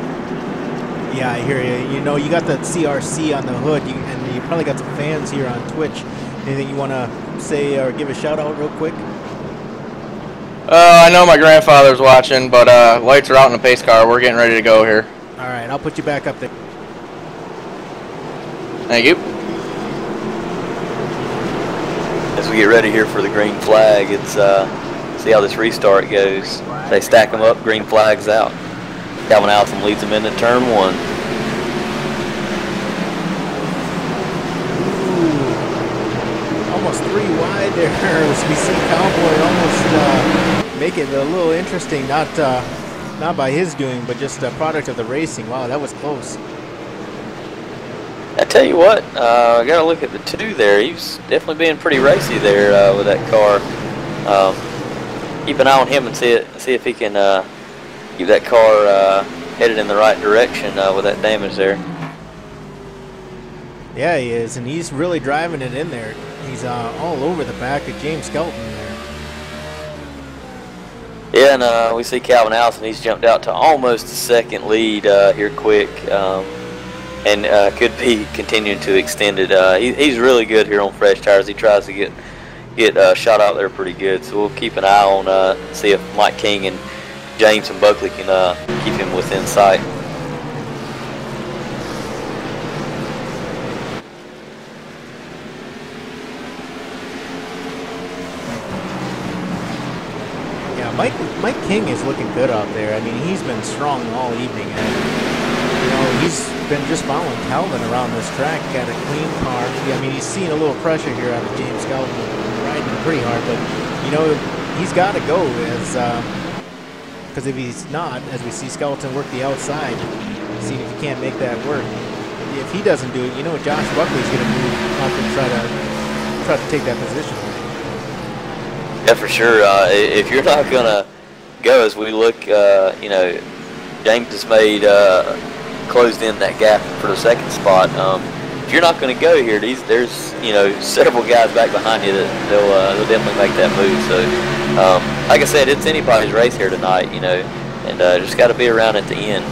Yeah, I hear you. You know, you got the CRC on the hood, and you probably got some fans here on Twitch. Anything you want to say or give a shout out real quick? I know my grandfather's watching, but lights are out in the pace car. We're getting ready to go here. All right, I'll put you back up there. Thank you. As we get ready here for the green flag, it's see how this restart goes. They stack them up, green flag's out. Calvin Allison leads them into turn 1. Ooh, almost 3 wide there. As we see Cowboy almost make it a little interesting. Not by his doing, but just a product of the racing. Wow, that was close. I tell you what, I got to look at the 2 there. He's definitely being pretty racy there with that car. Keep an eye on him and see if he can keep that car headed in the right direction with that damage there. Yeah, he is, and he's really driving it in there. He's all over the back of James Skelton there. Yeah, and we see Calvin Allison. He's jumped out to almost a second lead here quick. And could be continuing to extend it. He's really good here on fresh tires. He tries to get shot out there pretty good. So we'll keep an eye on see if Mike King and James and Buckley can keep him within sight. Yeah, Mike King is looking good out there. I mean, he's been strong all evening. And, you know, he's been just following Calvin around this track. Got a clean car. I mean, he's seeing a little pressure here out of James Skelton, riding pretty hard. But, you know, he's got to go because if he's not, as we see Skelton work the outside, seeing if he can't make that work. If he doesn't do it, you know, Josh Buckley's going to move up and try to take that position. Yeah, for sure. If you're not going to go, as we look, you know, James has made closed in that gap for the second spot. If you're not going to go here, there's you know several guys back behind you that they'll definitely make that move. So, like I said, it's anybody's race here tonight, you know, and just got to be around at the end.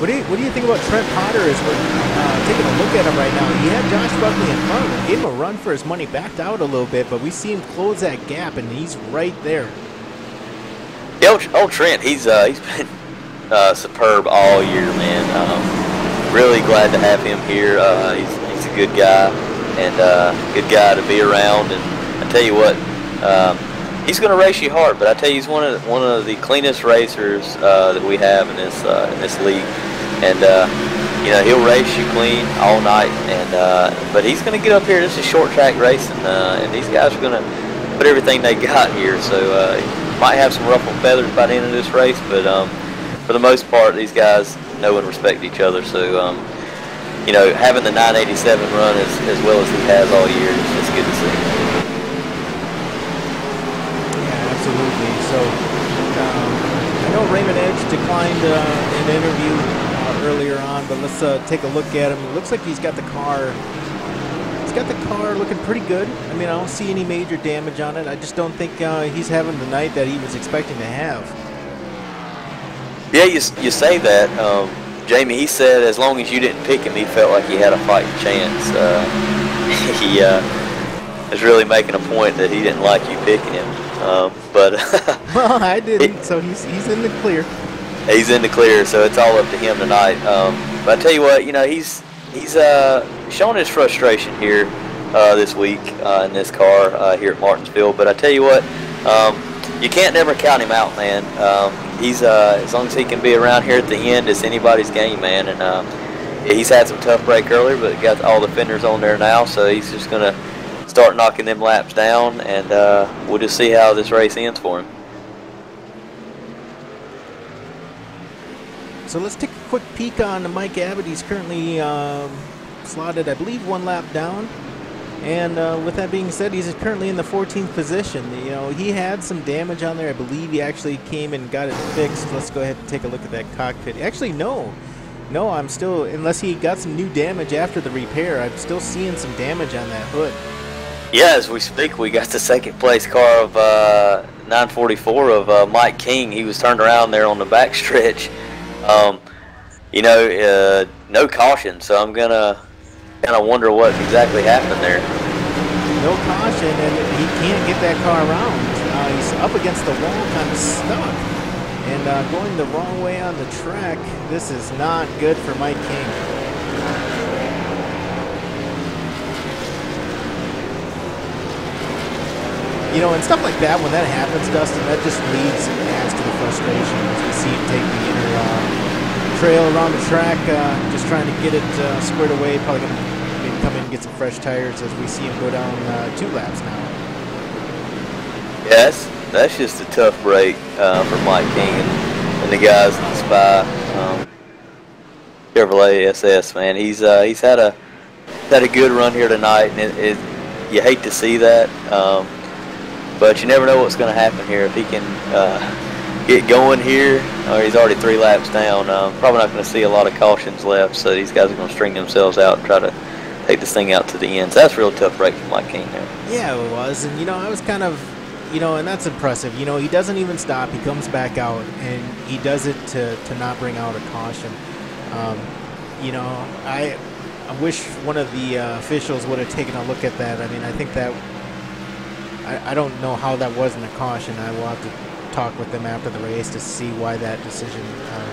What do you think about Trent Potter? As we're taking a look at him right now, he had Josh Buckley in front of him, gave him a run for his money, backed out a little bit, but we see him close that gap, and he's right there. Yeah, old Trent, he's been superb all year, man. Really glad to have him here. He's a good guy and good guy to be around. And I tell you what, he's going to race you hard. But I tell you, he's one of the cleanest racers that we have in this league. And you know, he'll race you clean all night. And but he's going to get up here. This is short track racing, and these guys are going to put everything they got here. So might have some ruffled feathers by the end of this race, but for the most part, these guys know and respect each other. So, you know, having the 987 run as well as he has all year is just good to see. Yeah, absolutely. So, I know Raymond Edge declined an interview earlier on, but let's take a look at him. It looks like he's got the car. He's got the car looking pretty good. I mean, I don't see any major damage on it. I just don't think he's having the night that he was expecting to have. Yeah, you say that. Jamie, he said as long as you didn't pick him, he felt like he had a fighting chance. He is really making a point that he didn't like you picking him. But well, I didn't, so he's in the clear. He's in the clear, so it's all up to him tonight. But I tell you what, you know, he's showing his frustration here this week in this car here at Martinsville. But I tell you what, you can't never count him out, man. He's as long as he can be around here at the end, it's anybody's game, man. And he's had some tough break earlier, but got all the fenders on there now, so he's just going to start knocking them laps down, and we'll just see how this race ends for him. So let's take a quick peek on Mike Abbott. He's currently slotted, I believe, 1 lap down. And with that being said, he's currently in the 14th position. You know, he had some damage on there. I believe he actually came and got it fixed. Let's go ahead and take a look at that cockpit. Actually, no, I'm still, unless he got some new damage after the repair, I'm still seeing some damage on that hood. Yeah, as we speak, we got the second place car of 944 of Mike King. He was turned around there on the back stretch. You know, no caution, so I'm gonna kind of wonder what exactly happened there. No caution, and he can't get that car around. He's up against the wall, kind of stuck, and going the wrong way on the track. This is not good for Mike King. You know, and stuff like that, when that happens, Dustin, that just leads and adds to the frustration as we see him take the inner trail around the track, just trying to get it squared away. Probably going to maybe come in and get some fresh tires as we see him go down 2 laps now. Yeah, that's just a tough break for Mike King and the guys in the Spy Chevrolet SS. Man, he's had a good run here tonight, and you hate to see that, but you never know what's going to happen here. If he can get going here, or he's already 3 laps down, probably not going to see a lot of cautions left, so these guys are going to string themselves out and try to take this thing out to the end. So that's a real tough break for Mike King there. Yeah, it was, and you know, I was kind of, you know, and that's impressive. You know, he doesn't even stop. He comes back out, and he does it to not bring out a caution. You know, I wish one of the officials would have taken a look at that. I mean, I think that, I don't know how that wasn't a caution. I will have to talk with them after the race to see why that decision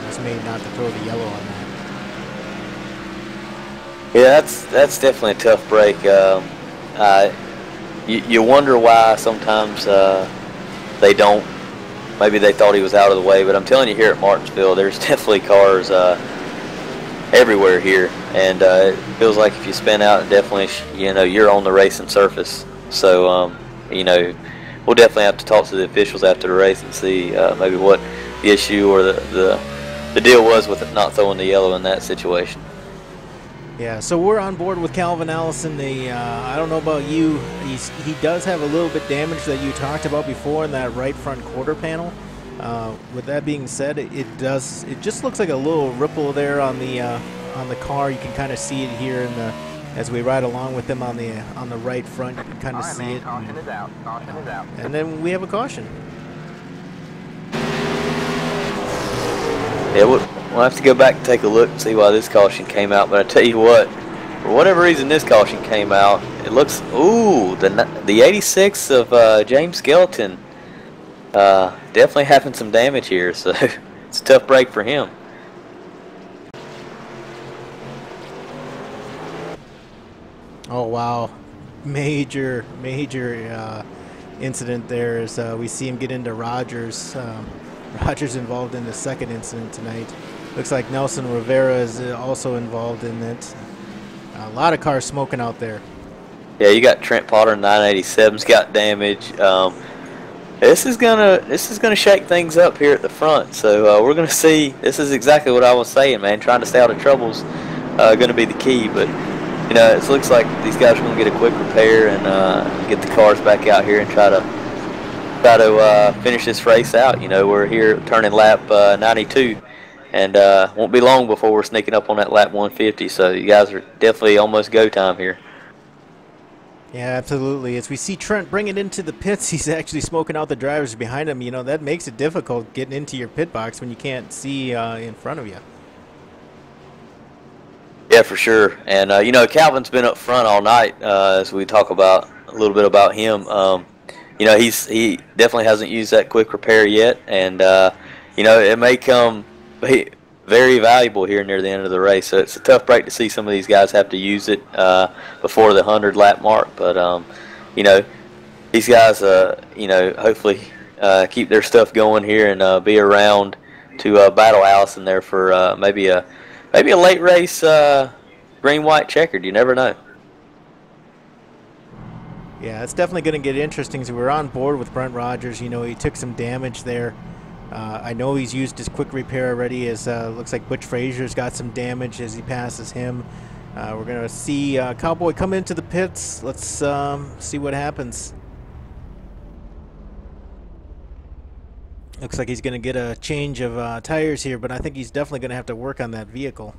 was made not to throw the yellow on that. Yeah, that's definitely a tough break. You wonder why sometimes they don't. Maybe they thought he was out of the way, but I'm telling you, here at Martinsville, there's definitely cars everywhere here, and it feels like if you spin out, definitely, you know, you're on the racing surface. So you know, we'll definitely have to talk to the officials after the race and see maybe what the issue or the deal was with not throwing the yellow in that situation. Yeah, so we're on board with Calvin Allison. I don't know about you, he does have a little bit damage that you talked about before in that right front quarter panel. With that being said, it just looks like a little ripple there on the car. You can kind of see it here in the, as we ride along with them on the right front. You can kind of see it. Caution is out. Caution is out. And then we have a caution. Yeah, we'll have to go back and take a look and see why this caution came out. But I tell you what, for whatever reason this caution came out, it looks, ooh, the 86 of James Skelton definitely having some damage here. So it's a tough break for him. Oh wow, major incident there as we see him get into Rogers. Rogers involved in the second incident tonight. Looks like Nelson Rivera is also involved in it. A lot of cars smoking out there. Yeah, you got Trent Potter in 987's got damage. This is gonna shake things up here at the front. So we're gonna see. This is exactly what I was saying, man. Trying to stay out of trouble's gonna be the key. But you know, it looks like these guys are gonna get a quick repair and get the cars back out here and try to finish this race out. You know, we're here turning lap 92, and won't be long before we're sneaking up on that lap 150. So you guys are definitely almost go time here. Yeah, absolutely. As we see Trent bring it into the pits, he's actually smoking out the drivers behind him. You know, that makes it difficult getting into your pit box when you can't see in front of you. Yeah, for sure. And you know, Calvin's been up front all night as we talk about a little bit about him. You know, he definitely hasn't used that quick repair yet, and you know, it may come very valuable here near the end of the race. So it's a tough break to see some of these guys have to use it before the 100 lap mark. But you know, these guys, you know, hopefully keep their stuff going here and be around to battle Allison there for maybe a maybe a late race green-white checkered. You never know. Yeah, it's definitely going to get interesting. So we're on board with Brent Rogers. You know, he took some damage there. I know he's used his quick repair already. As looks like Butch Frazier's got some damage as he passes him. We're going to see Cowboy come into the pits. Let's see what happens. Looks like he's going to get a change of tires here, but I think he's definitely going to have to work on that vehicle.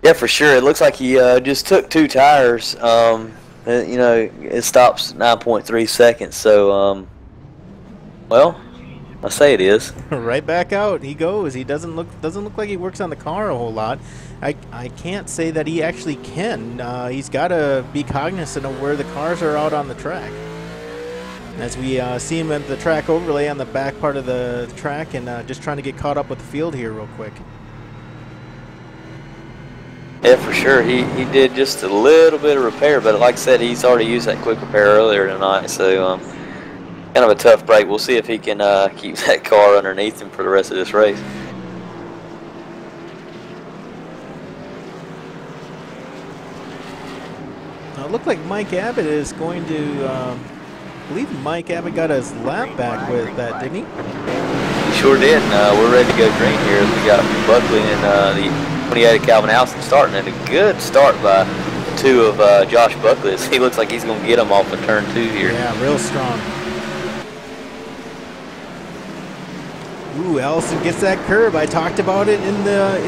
Yeah, for sure. It looks like he just took 2 tires. You know, it stops 9.3 seconds. So, well, I say it is. Right back out he goes. He doesn't look like he works on the car a whole lot. I can't say that he actually can. He's got to be cognizant of where the cars are out on the track. As we see him at the track overlay on the back part of the track, and just trying to get caught up with the field here real quick. Yeah, for sure. He did just a little bit of repair, but like I said, he's already used that quick repair earlier tonight, so kind of a tough break. We'll see if he can keep that car underneath him for the rest of this race. Now, it looked like Mike Abbott is going to, I believe Mike Abbott got his lap back with that, didn't he? He sure did. We're ready to go green here. We got Buckley and the 28 Calvin Allison starting, and a good start by 2 of Josh Buckley. He looks like he's going to get him off of turn 2 here. Yeah, real strong. Ooh, Allison gets that curb. I talked about it in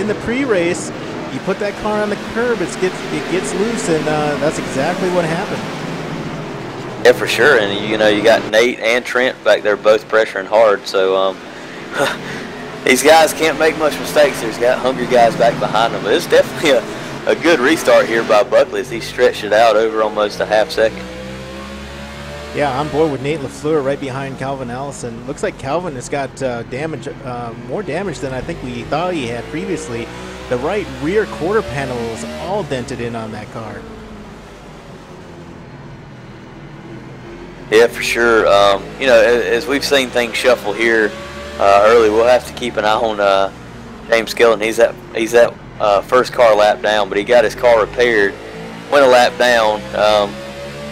the pre-race. You put that car on the curb, it gets loose, and that's exactly what happened. Yeah, for sure. And you know, you got Nate and Trent back there, both pressuring hard. So these guys can't make much mistakes. There's got hungry guys back behind them. But it's definitely a good restart here by Buckley as he stretched it out over almost a half second. Yeah, on board with Nate LaFleur right behind Calvin Allison. Looks like Calvin has got damage, more damage than I think we thought he had previously. The right rear quarter panel is all dented in on that car. Yeah, for sure. You know, as we've seen things shuffle here early, we'll have to keep an eye on James Skellin. He's that first car lap down, but he got his car repaired, went a lap down.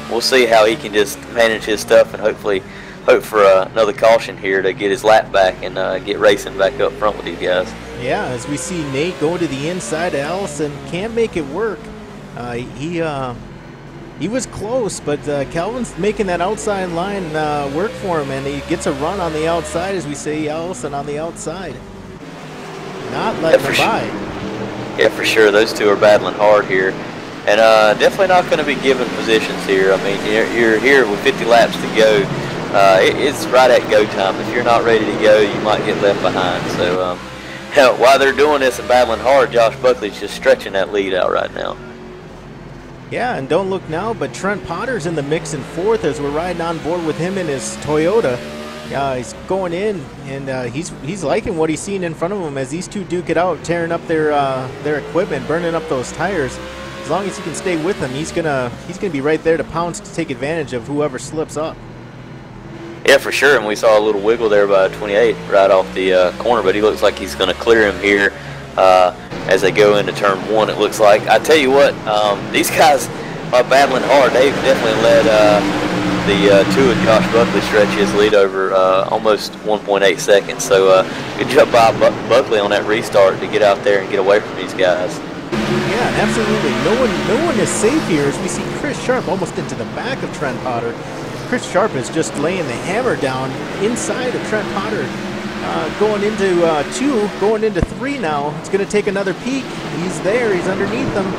We'll see how he can just manage his stuff and hopefully hope for another caution here to get his lap back and get racing back up front with these guys. Yeah, as we see Nate going to the inside of Allison, can't make it work. He was close, but Calvin's making that outside line work for him, and he gets a run on the outside, as we see Allison on the outside. Not letting him by. Yeah, for sure. Those two are battling hard here. And definitely not going to be given positions here. I mean, you're here with 50 laps to go. It's right at go time. If you're not ready to go, you might get left behind. So while they're doing this and battling hard, Josh Buckley's just stretching that lead out right now. Yeah, and don't look now, but Trent Potter's in the mix in 4th as we're riding on board with him in his Toyota. He's going in, and he's liking what he's seeing in front of him as these two duke it out, tearing up their equipment, burning up those tires. As long as he can stay with them, he's gonna be right there to pounce to take advantage of whoever slips up. Yeah, for sure. And we saw a little wiggle there by 28 right off the corner, but he looks like he's going to clear him here as they go into turn 1. It looks like. I tell you what, these guys are battling hard. They've definitely led the 2 of Josh Buckley stretch his lead over almost 1.8 seconds. So good job by Buckley on that restart to get out there and get away from these guys. Yeah, absolutely. No one is safe here as we see Chris Sharp almost into the back of Trent Potter. Chris Sharp is just laying the hammer down inside of Trent Potter. Going into 2, going into 3 now. It's going to take another peek. He's there. He's underneath them.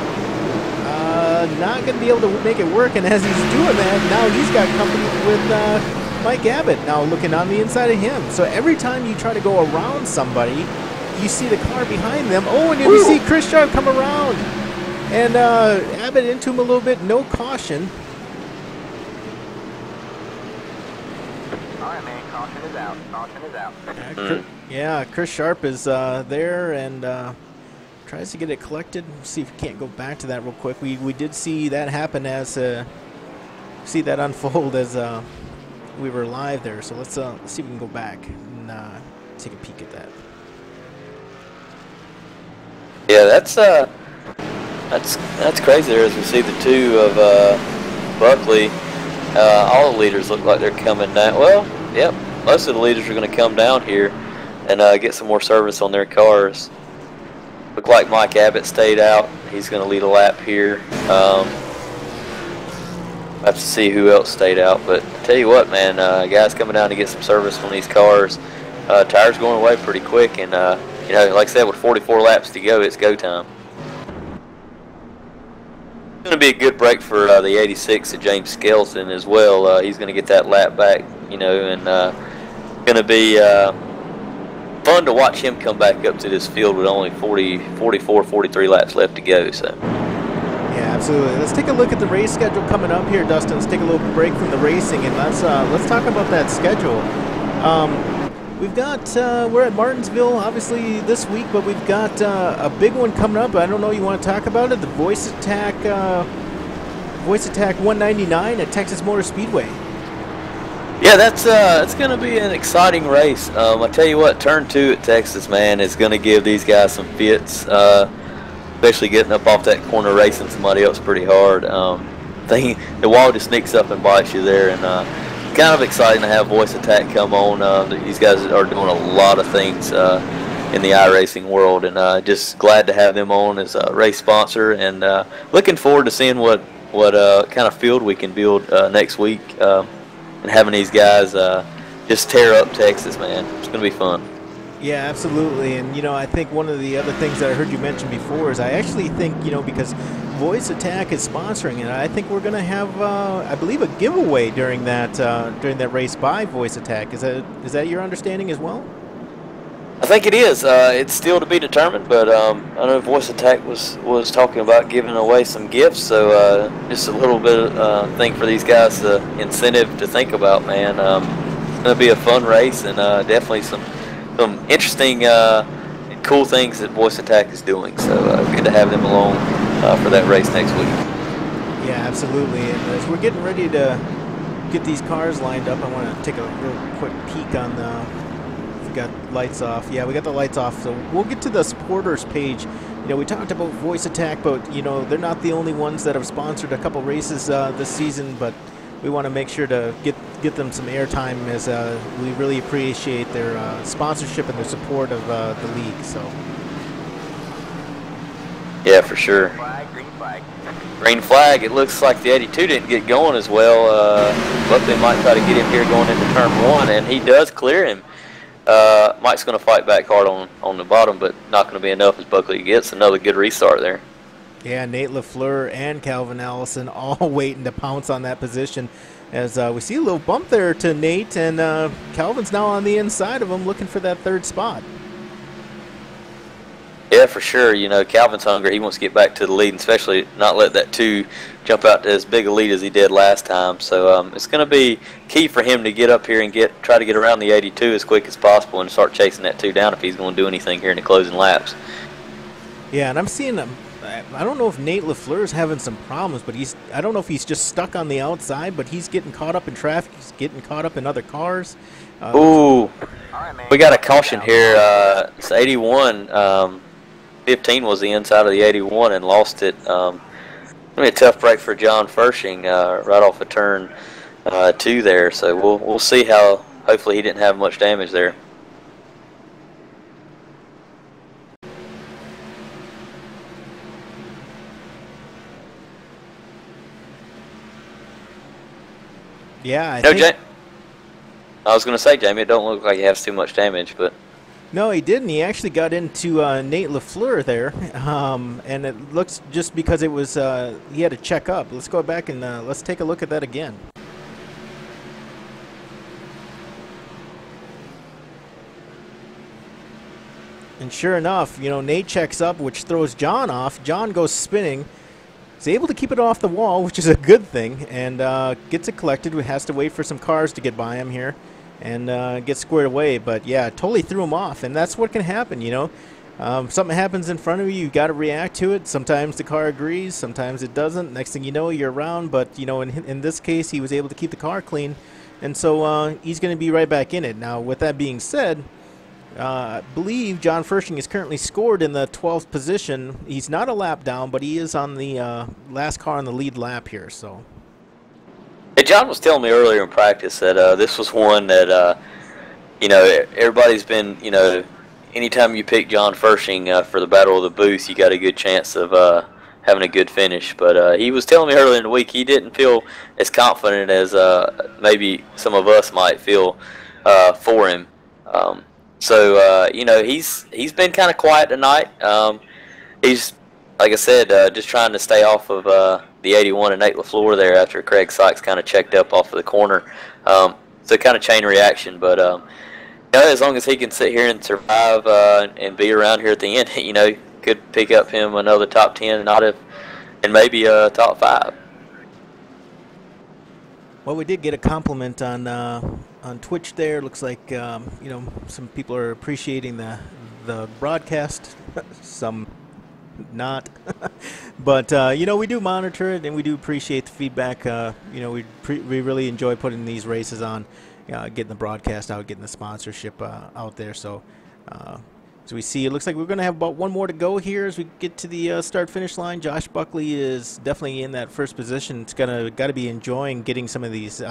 Not going to be able to make it work. And as he's doing that, now he's got company with Mike Abbott now looking on the inside of him. So every time you try to go around somebody, you see the car behind them. Oh, and then you see Chris Sharp come around. And Abbott into him a little bit. No caution. All right, man. Caution is out. Caution is out. Yeah, Chris Sharp is there and tries to get it collected. See if we can't go back to that real quick. We did see that happen as see that unfold as we were live there. So let's see if we can go back and take a peek at that. Yeah, that's crazy there as we see the two of Buckley. All the leaders look like they're coming down. Well, yep, most of the leaders are going to come down here and get some more service on their cars. Look like Mike Abbott stayed out. He's going to lead a lap here. Have to see who else stayed out, but I tell you what, man, guys coming down to get some service on these cars. Tires going away pretty quick, and you know, like I said, with 44 laps to go, it's go time. It's going to be a good break for the 86 of James Skelton as well. He's going to get that lap back, you know, and going to be fun to watch him come back up to this field with only 44, 43 laps left to go. So. Yeah, absolutely. Let's take a look at the race schedule coming up here, Dustin. Let's take a little break from the racing, and let's talk about that schedule. We've got we're at Martinsville obviously this week, but we've got a big one coming up. I don't know, you want to talk about it? The Voice Attack 199 at Texas Motor Speedway. Yeah, it's going to be an exciting race. I tell you what, turn 2 at Texas, man, is going to give these guys some fits. Especially getting up off that corner racing somebody else pretty hard. The wall just sneaks up and bites you there, and kind of exciting to have Voice Attack come on. These guys are doing a lot of things in the iRacing world, and just glad to have them on as a race sponsor, and looking forward to seeing what kind of field we can build next week, and having these guys just tear up Texas, man. It's going to be fun. Yeah, absolutely. And, you know, I think one of the other things that I heard you mention before is I actually think, you know, because Voice Attack is sponsoring it, I think we're going to have, I believe, a giveaway during that race by Voice Attack. Is that your understanding as well? I think it is. It's still to be determined, but I know Voice Attack was talking about giving away some gifts, so just a little bit of thing for these guys, incentive to think about, man. It's going to be a fun race, and definitely some interesting, cool things that Voice Attack is doing. So good to have them along for that race next week. Yeah, absolutely. And as we're getting ready to get these cars lined up, I want to take a real quick peek on the. We've got lights off. Yeah, we got the lights off. So we'll get to the supporters page. You know, we talked about Voice Attack, but you know they're not the only ones that have sponsored a couple races this season, but we want to make sure to get them some airtime, as we really appreciate their sponsorship and their support of the league. So. Yeah, for sure. Green flag. Green flag. It looks like the 82 didn't get going as well. Buckley might try to get him here going into turn 1, and he does clear him. Mike's going to fight back hard on the bottom, but not going to be enough as Buckley gets another good restart there. Yeah, Nate LaFleur and Calvin Allison all waiting to pounce on that position, as we see a little bump there to Nate, and Calvin's now on the inside of him looking for that third spot. Yeah, for sure. You know, Calvin's hungry. He wants to get back to the lead, and especially not let that 2 jump out to as big a lead as he did last time. So it's going to be key for him to get up here and try to get around the 82 as quick as possible and start chasing that 2 down if he's going to do anything here in the closing laps. Yeah, and I'm seeing him. I don't know if Nate LaFleur is having some problems, but I don't know if he's just stuck on the outside, but he's getting caught up in traffic. He's getting caught up in other cars. Ooh, we got a caution here. It's 81. 15 was the inside of the 81 and lost it. Going to be a tough break for John Fershing right off of turn 2 there. So we'll see how. Hopefully he didn't have much damage there. Yeah, I was going to say, Jamie, it don't look like he has too much damage, but. No, he didn't. He actually got into Nate LaFleur there, and it looks just because it was he had to check up. Let's go back and let's take a look at that again. And sure enough, you know, Nate checks up, which throws John off. John goes spinning. He's able to keep it off the wall, which is a good thing, and gets it collected. He has to wait for some cars to get by him here and get squared away. But yeah, totally threw him off, and that's what can happen, you know. Something happens in front of you, you got to react to it. Sometimes the car agrees, sometimes it doesn't. Next thing you know, you're around. But you know, in this case, he was able to keep the car clean, and so he's going to be right back in it. Now, with that being said, I believe John Furshing is currently scored in the 12th position. He's not a lap down, but he is on the last car on the lead lap here. So, hey, John was telling me earlier in practice that this was one that everybody's been, anytime you pick John Furshing for the Battle of the Booth, you got a good chance of having a good finish. But he was telling me earlier in the week he didn't feel as confident as maybe some of us might feel for him. He's been kind of quiet tonight. He's, like I said, just trying to stay off of the 81 and Nate LaFleur there after Craig Sykes kind of checked up off of the corner. So kind of chain reaction, but as long as he can sit here and survive and be around here at the end, could pick up him another top 10 and maybe a top 5. Well, we did get a compliment on Twitch there. Looks like some people are appreciating the broadcast, some not. But we do monitor it and we do appreciate the feedback. We really enjoy putting these races on, getting the broadcast out, getting the sponsorship out there. So as we see, it looks like we're going to have about one more to go here as we get to the start-finish line. Josh Buckley is definitely in that first position. It's got to be enjoying getting some of these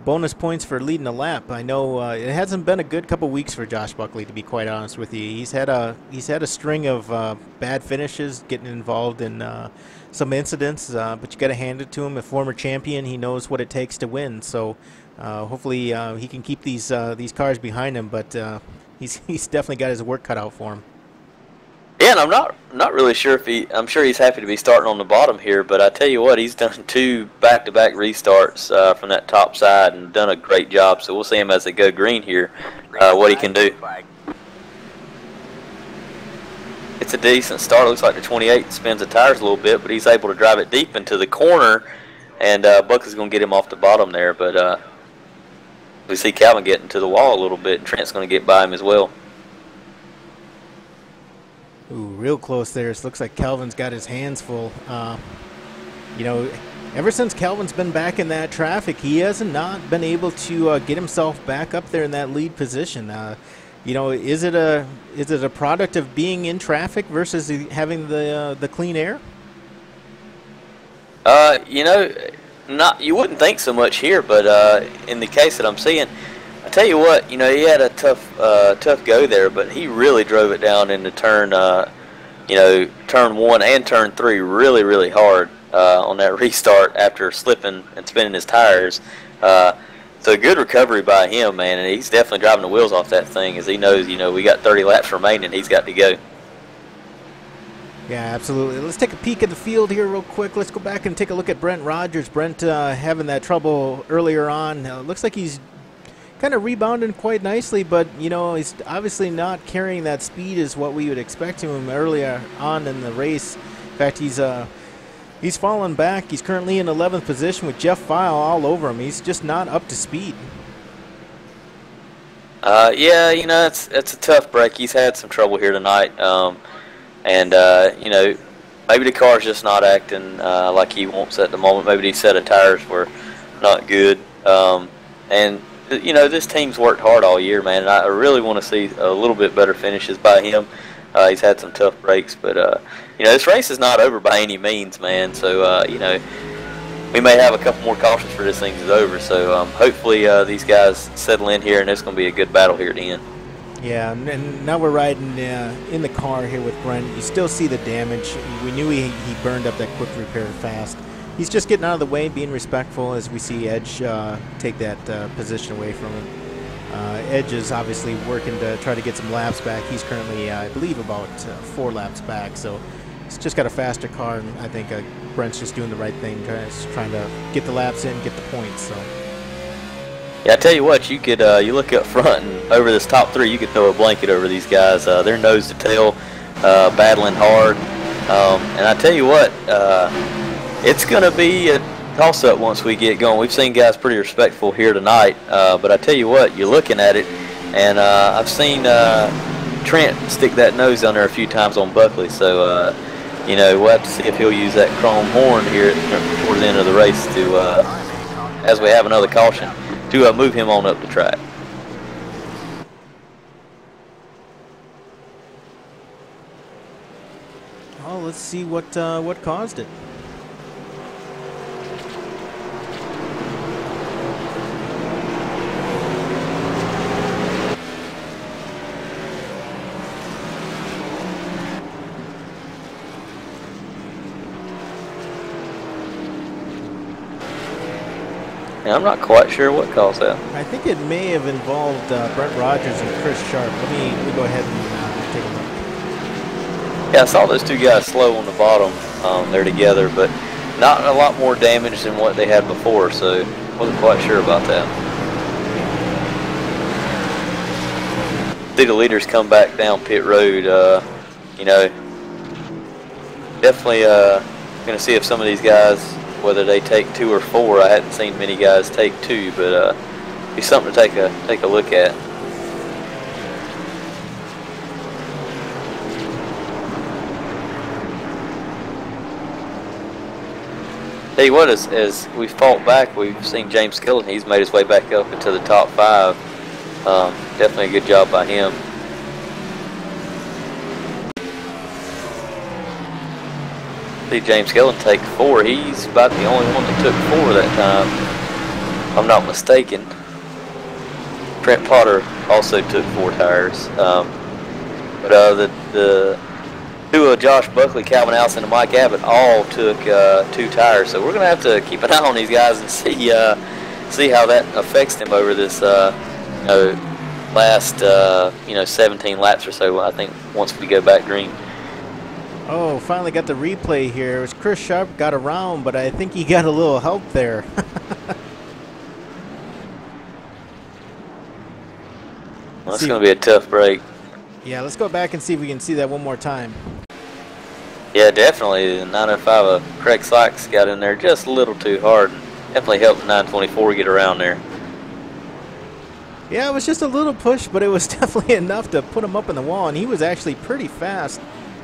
bonus points for leading a lap. I know it hasn't been a good couple weeks for Josh Buckley, to be quite honest with you. He's had a string of bad finishes, getting involved in some incidents, but you got to hand it to him. A former champion, he knows what it takes to win. So hopefully he can keep these cars behind him. But he's definitely got his work cut out for him. Yeah, and I'm not really sure if I'm sure he's happy to be starting on the bottom here, but I tell you what, he's done 2 back-to-back restarts from that top side and done a great job. So we'll see him as they go green here, what he can do. It's a decent start. It looks like the 28 spins the tires a little bit, but he's able to drive it deep into the corner, and Buckley's going to get him off the bottom there. But we see Calvin getting to the wall a little bit, and Trent's going to get by him as well. Ooh, real close there. It looks like Calvin's got his hands full. Ever since Calvin's been back in that traffic, he has not been able to get himself back up there in that lead position. Is it a product of being in traffic versus having the clean air? You wouldn't think so much here, but in the case that I'm seeing, I tell you what, he had a tough go there, but he really drove it down into turn 1 and turn 3 really, really hard on that restart after slipping and spinning his tires. So good recovery by him, man, and he's definitely driving the wheels off that thing as he knows, we got 30 laps remaining. He's got to go. Yeah, absolutely. Let's take a peek at the field here real quick. Let's go back and take a look at Brent Rogers. Brent having that trouble earlier on. Looks like he's kind of rebounding quite nicely, but he's obviously not carrying that speed as what we would expect of him earlier on in the race. In fact, he's fallen back. He's currently in 11th position with Jeff File all over him. He's just not up to speed. It's a tough break. He's had some trouble here tonight, maybe the car's just not acting like he wants at the moment. Maybe these set of tires were not good, this team's worked hard all year, man, and I really want to see a little bit better finishes by him. He's had some tough breaks, but, this race is not over by any means, man, so, we may have a couple more cautions for this thing is over, so hopefully these guys settle in here, and it's going to be a good battle here at the end. Yeah, and now we're riding in the car here with Brent. You still see the damage. We knew he burned up that quick repair fast. He's just getting out of the way, being respectful as we see Edge take that position away from him. Edge is obviously working to try to get some laps back. He's currently, I believe, about 4 laps back. So he's just got a faster car, and I think Brent's just doing the right thing, trying to get the laps in, get the points. So. Yeah, I tell you what, you could you look up front and over this top 3, you could throw a blanket over these guys. They're nose to tail, battling hard, and I tell you what, it's going to be a toss-up once we get going. We've seen guys pretty respectful here tonight, but I tell you what, you're looking at it, and I've seen Trent stick that nose down there a few times on Buckley, so we'll have to see if he'll use that chrome horn here toward the end of the race to, as we have another caution, to move him on up the track. let's see what caused it. Yeah, I'm not quite sure what caused that. I think it may have involved Brent Rogers and Chris Sharp. Let me go ahead and take a look. Yeah, I saw those two guys slow on the bottom. They're together, but not a lot more damage than what they had before, so wasn't quite sure about that. See the leaders come back down pit road. You know, definitely going to see if some of these guys, whether they take 2 or 4. I hadn't seen many guys take 2, but be something to take a look at. Tell you what, as we fought back, we've seen James Skeleton. He's made his way back up into the top 5. Definitely a good job by him. See James Skeleton take 4. He's about the only one that took 4 that time, if I'm not mistaken. Trent Potter also took 4 tires. But the two of Josh Buckley, Calvin Allison, and Mike Abbott all took 2 tires. So we're going to have to keep an eye on these guys and see how that affects them over this last 17 laps or so. I think once we go back green. Oh, finally got the replay here. It was Chris Sharp got around, but I think he got a little help there. Well, that's going to be a tough break. Yeah, let's go back and see if we can see that one more time. Yeah, definitely. The 905 of Craig Sykes got in there just a little too hard. Definitely helped the 924 get around there. Yeah, it was just a little push, but it was definitely enough to put him up in the wall, and he was actually pretty fast.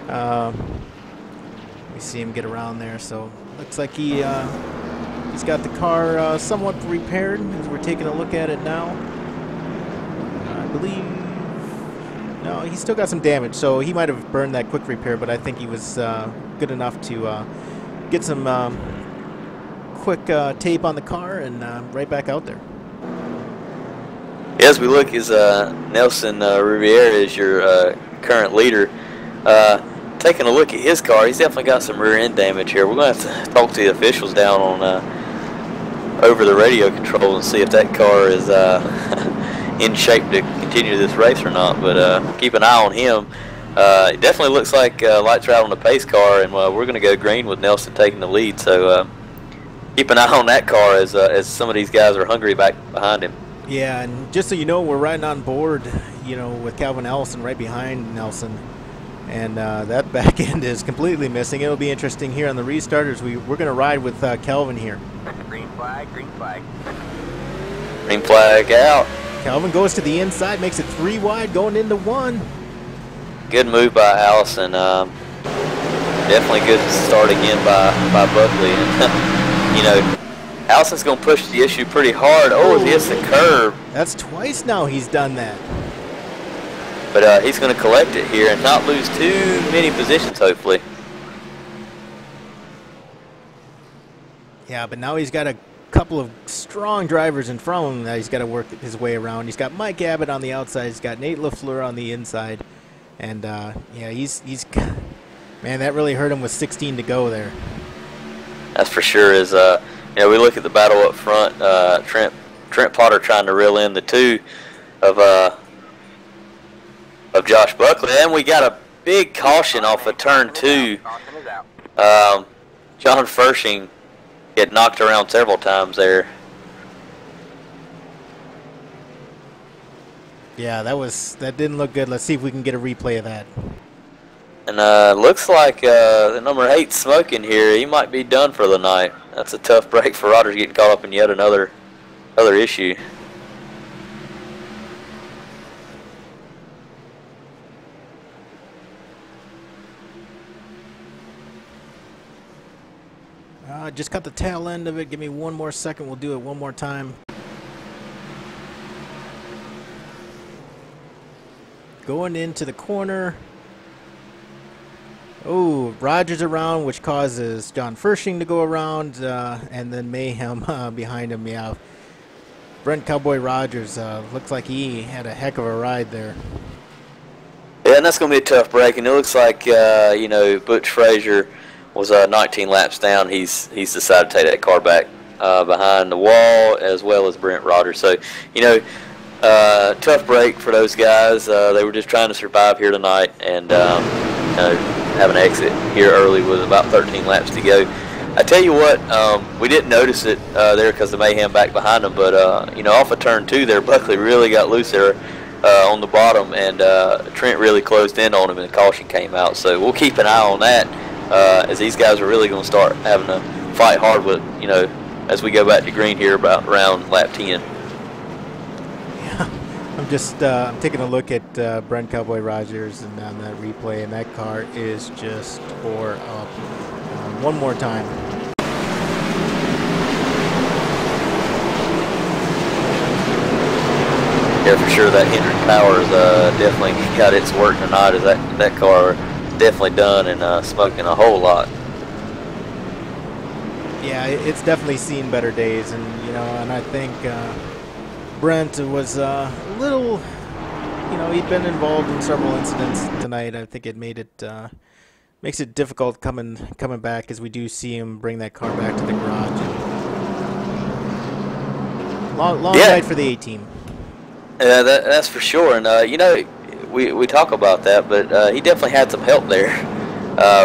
We see him get around there, so looks like he's got the car somewhat repaired as we're taking a look at it now. I believe no, he's still got some damage, so he might have burned that quick repair, but I think he was good enough to get some quick tape on the car and right back out there. As we look, is Nelson Riviera is your current leader. Taking a look at his car, he's definitely got some rear end damage here. We're going to have to talk to the officials down on over the radio control and see if that car is in shape to continue this race or not. But keep an eye on him. It definitely looks like lights are out on the pace car, and we're going to go green with Nelson taking the lead. So keep an eye on that car as some of these guys are hungry back behind him. Yeah, and just so you know, we're riding on board, with Calvin Allison right behind Nelson. And that back end is completely missing. It'll be interesting here on the restarters. We're going to ride with Calvin here. Green flag, green flag. Green flag out. Calvin goes to the inside, makes it 3 wide, going into 1. Good move by Allison. Definitely good start again by Buckley. And, Allison's going to push the issue pretty hard. Oh, he hits the curb. That's twice now he's done that. But he's going to collect it here and not lose too many positions, hopefully. Yeah, but now he's got a couple of strong drivers in front of him that he's got to work his way around. He's got Mike Abbott on the outside. He's got Nate LaFleur on the inside. And, yeah, he's man, that really hurt him with 16 to go there. That's for sure. We look at the battle up front. Trent Potter trying to reel in the 2 of Josh Buckley, and we got a big caution off of turn 2. John Fershing get knocked around several times there. Yeah, that didn't look good. Let's see if we can get a replay of that. And looks like the number 8 smoking here. He might be done for the night. That's a tough break for Rogers, getting caught up in yet another issue. Just cut the tail end of it. Give me 1 more second. We'll do it one more time. Going into the corner. Oh, Rogers around, which causes John Furshing to go around, and then Mayhem behind him. Yeah, Brent Cowboy Rogers looks like he had a heck of a ride there. Yeah, and that's going to be a tough break. And it looks like you know, Butch Frazier was 19 laps down. He's decided to take that car back behind the wall, as well as Brent Rogers. So, you know, tough break for those guys. They were just trying to survive here tonight, and you know, have an exit here early with about 13 laps to go. I tell you what, we didn't notice it there because the Mayhem back behind them, but you know, off of turn 2 there, Buckley really got loose there on the bottom, and Trent really closed in on him, and the caution came out. So we'll keep an eye on that as these guys are really going to start having to fight hard with, you know, as we go back to green here about around lap 10. Yeah, I'm just I'm taking a look at Brent Cowboy Rogers and on that replay, and that car is just tore up. One more time. Yeah, for sure that Hendrick Powers definitely got its work tonight, as that car is definitely done and smoking a whole lot. Yeah, it's definitely seen better days, and you know, and I think Brent was a little, you know, he'd been involved in several incidents tonight. I think it made it makes it difficult coming back, as we do see him bring that car back to the garage. Long night for the A-team. Yeah, that's for sure. And you know, we talk about that, but he definitely had some help there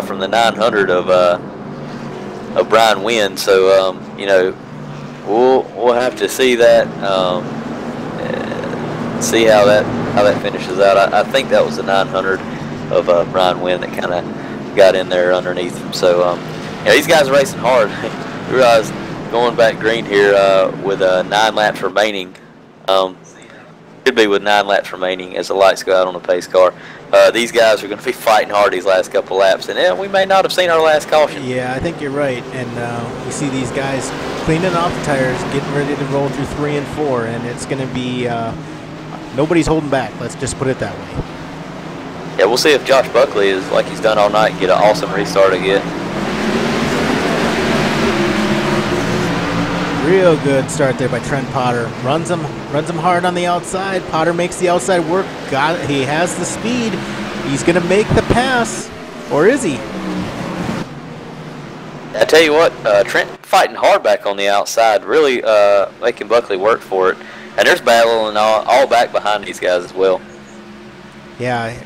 from the 900 of Brian Wynn. So you know, we'll have to see that, see how that finishes out. I think that was the 900 of Brian Wynn that kind of got in there underneath him. So you know, these guys are racing hard. You realize going back green here with 9 laps remaining. Should be with 9 laps remaining as the lights go out on the pace car. These guys are going to be fighting hard these last couple laps, and we may not have seen our last caution. Yeah, I think you're right. And we see these guys cleaning off the tires, getting ready to roll through 3 and 4, and it's going to be nobody's holding back. Let's just put it that way. Yeah, we'll see if Josh Buckley is like he's done all night and get an awesome restart again. Real good start there by Trent Potter. Runs him hard on the outside. Potter makes the outside work. He has the speed. He's going to make the pass. Or is he? I tell you what, Trent fighting hard back on the outside, really making Buckley work for it. And there's battling all back behind these guys as well. Yeah,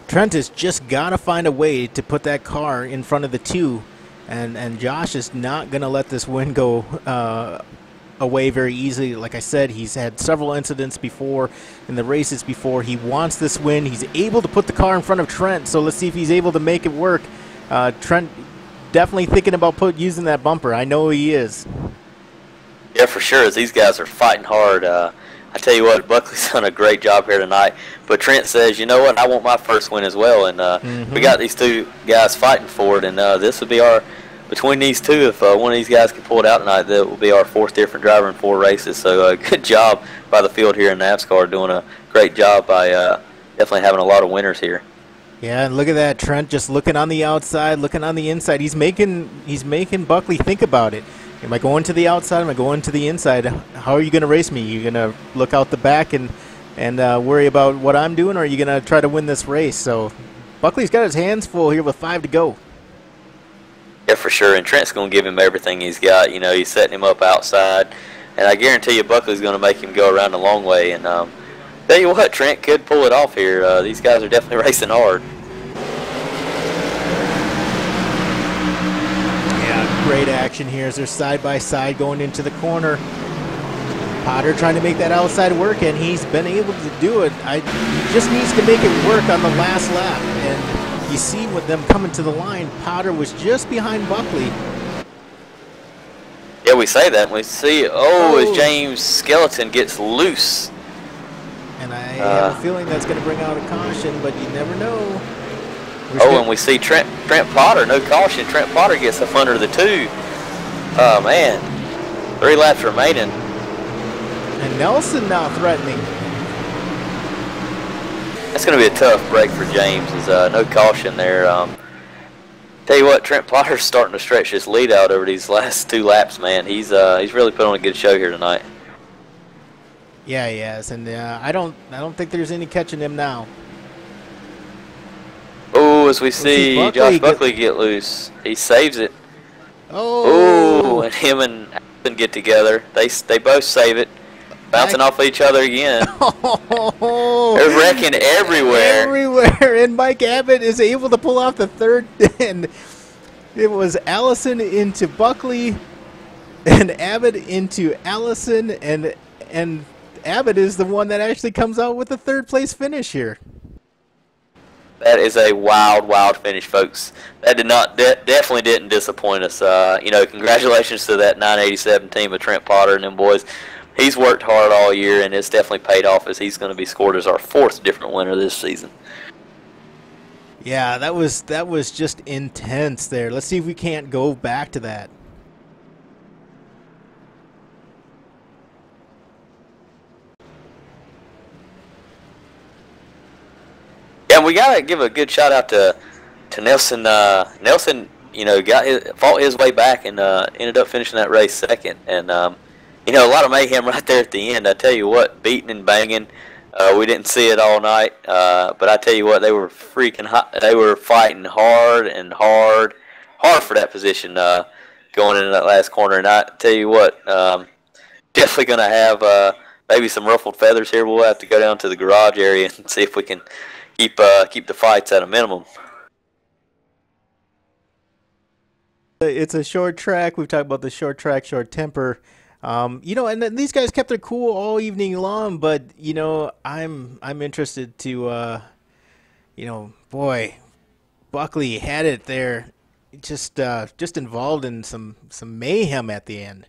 Trent has just got to find a way to put that car in front of the 2. And Josh is not going to let this win go away very easily. Like I said, he's had several incidents before in the races before. He wants this win. He's able to put the car in front of Trent, so let's see if he's able to make it work. Trent definitely thinking about using that bumper. I know he is. Yeah, for sure, as these guys are fighting hard. I tell you what, Buckley's done a great job here tonight. But Trent says, you know what, I want my first win as well. And we got these 2 guys fighting for it. And this would be our, between these 2, if one of these guys can pull it out tonight, that will be our 4th different driver in 4 races. So good job by the field here in NAVSCAR, doing a great job by definitely having a lot of winners here. Yeah, and look at that, Trent just looking on the outside, looking on the inside. He's making Buckley think about it. Am I going to the outside? Am I going to the inside? How are you going to race me? You going to look out the back and worry about what I'm doing, or are you going to try to win this race? So Buckley's got his hands full here with 5 to go. Yeah, for sure. And Trent's going to give him everything he's got. You know, he's setting him up outside. And I guarantee you Buckley's going to make him go around the long way. And tell you what, Trent could pull it off here. These guys are definitely racing hard. Great action here as they're side by side going into the corner. Potter trying to make that outside work, and he's been able to do it. He just needs to make it work on the last lap. And you see with them coming to the line, Potter was just behind Buckley. Yeah, we say that. We see, as James Skeleton gets loose. And I have a feeling that's going to bring out a caution, but you never know. And we see Trent Potter, no caution. Trent Potter gets up under the 2. Oh, man. 3 laps remaining. And Nelson now threatening. That's going to be a tough break for James. Is no caution there. Tell you what, Trent Potter's starting to stretch his lead out over these last 2 laps, man. He's really put on a good show here tonight. Yeah, he has, and I don't think there's any catching him now. Oh, as we see Josh Buckley get loose, he saves it. Oh, and him and Allison get together. They both save it, bouncing off each other again. They're wrecking everywhere. Everywhere, and Mike Abbott is able to pull off the third. And it was Allison into Buckley, and Abbott into Allison, and Abbott is the one that actually comes out with the third place finish here. That is a wild, wild finish, folks. That definitely didn't disappoint us. Congratulations to that 987 team of Trent Potter and them boys. He's worked hard all year, and it's definitely paid off as he's going to be scored as our 4th different winner this season. Yeah, that was just intense there. Let's see if we can't go back to that. Yeah, we gotta give a good shout out to Nelson. Nelson, fought his way back and ended up finishing that race second. And a lot of mayhem right there at the end. I tell you what, beating and banging. We didn't see it all night, but I tell you what, they were freaking hot. They were fighting hard for that position going into that last corner. And I tell you what, definitely gonna have maybe some ruffled feathers here. We'll have to go down to the garage area and see if we can keep the fights at a minimum. It's a short track. We've talked about the short track, short temper. And then these guys kept their cool all evening long. But I'm interested to, boy, Buckley had it there, just involved in some mayhem at the end.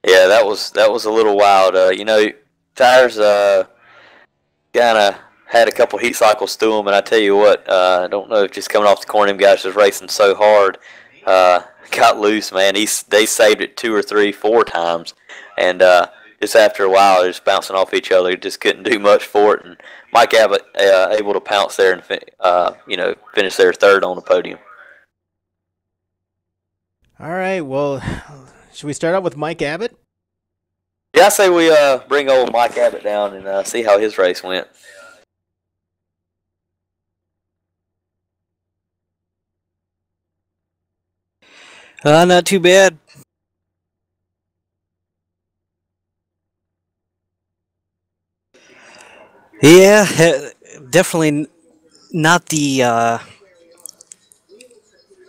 Yeah, that was a little wild. Tires kind of had a couple heat cycles through them, and I tell you what, I don't know if just coming off the corner, them guys just racing so hard, got loose, man. They saved it 2 or 3, 4 times, and just after a while, they're just bouncing off each other. Just couldn't do much for it, and Mike Abbott able to pounce there and finish their 3rd on the podium. All right, well, should we start out with Mike Abbott? Yeah, I say we bring old Mike Abbott down and see how his race went. Not too bad. Yeah, definitely not the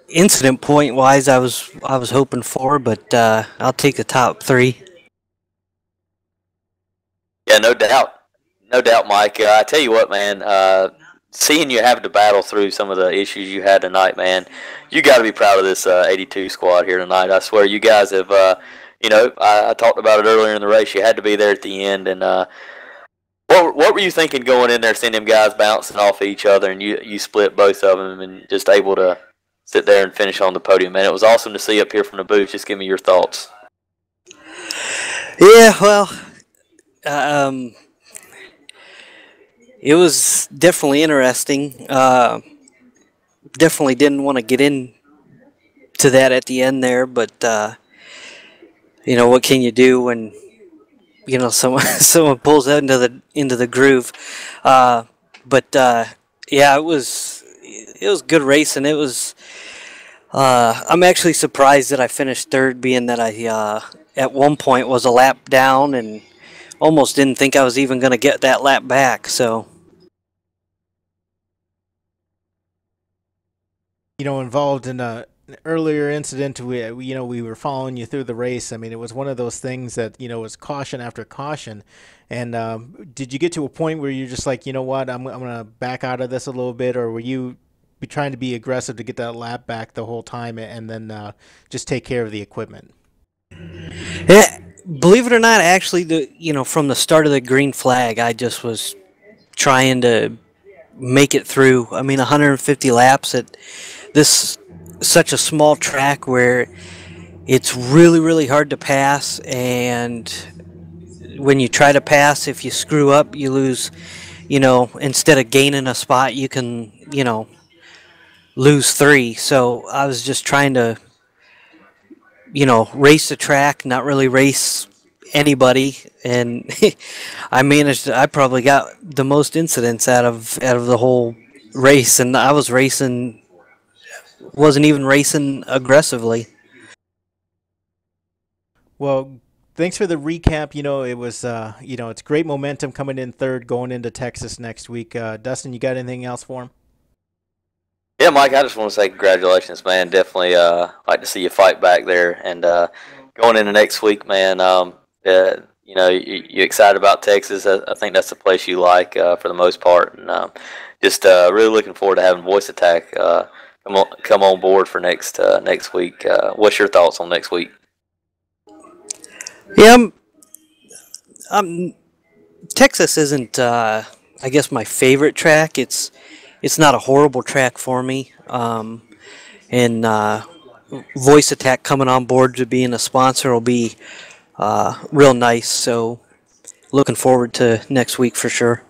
incident point wise I was hoping for, but I'll take the top 3. Yeah, no doubt, Mike. I tell you what, man. Seeing you have to battle through some of the issues you had tonight, man, you got to be proud of this 82 squad here tonight. I swear, you guys have. I talked about it earlier in the race. You had to be there at the end, and what were you thinking going in there, seeing them guys bouncing off each other, and you split both of them, and just able to sit there and finish on the podium, man? It was awesome to see up here from the booth. Just give me your thoughts. Yeah, well. It was definitely interesting. Definitely didn't want to get into that at the end there, but what can you do when someone pulls out into the groove? Yeah, it was good racing. It was. I'm actually surprised that I finished 3rd, being that I at one point was a lap down and almost didn't think I was even going to get that lap back. So, involved in an earlier incident, we were following you through the race. I mean, it was one of those things that was caution after caution. And did you get to a point where you're just like, you know what, I'm gonna back out of this a little bit, or were you trying to be aggressive to get that lap back the whole time and then just take care of the equipment? Yeah, believe it or not, actually, from the start of the green flag, I just was trying to make it through. I mean, 150 laps at this such a small track where it's really, really hard to pass, and when you try to pass, if you screw up, you lose. Instead of gaining a spot, you can, lose 3. So I was just trying to, race the track, not really race anybody, and I managed. I probably got the most incidents out of the whole race, and I wasn't even racing aggressively. Well, thanks for the recap. It was, it's great momentum coming in third, going into Texas next week. Dustin, you got anything else for him? Yeah, Mike, I just want to say congratulations, man. Definitely like to see you fight back there. And going into next week, man, you excited about Texas. I think that's the place you like for the most part. And just really looking forward to having Voice Attack come on board for next week. What's your thoughts on next week? Yeah, Texas isn't, I guess, my favorite track. It's not a horrible track for me. And Voice Attack coming on board to being a sponsor will be real nice. So looking forward to next week for sure.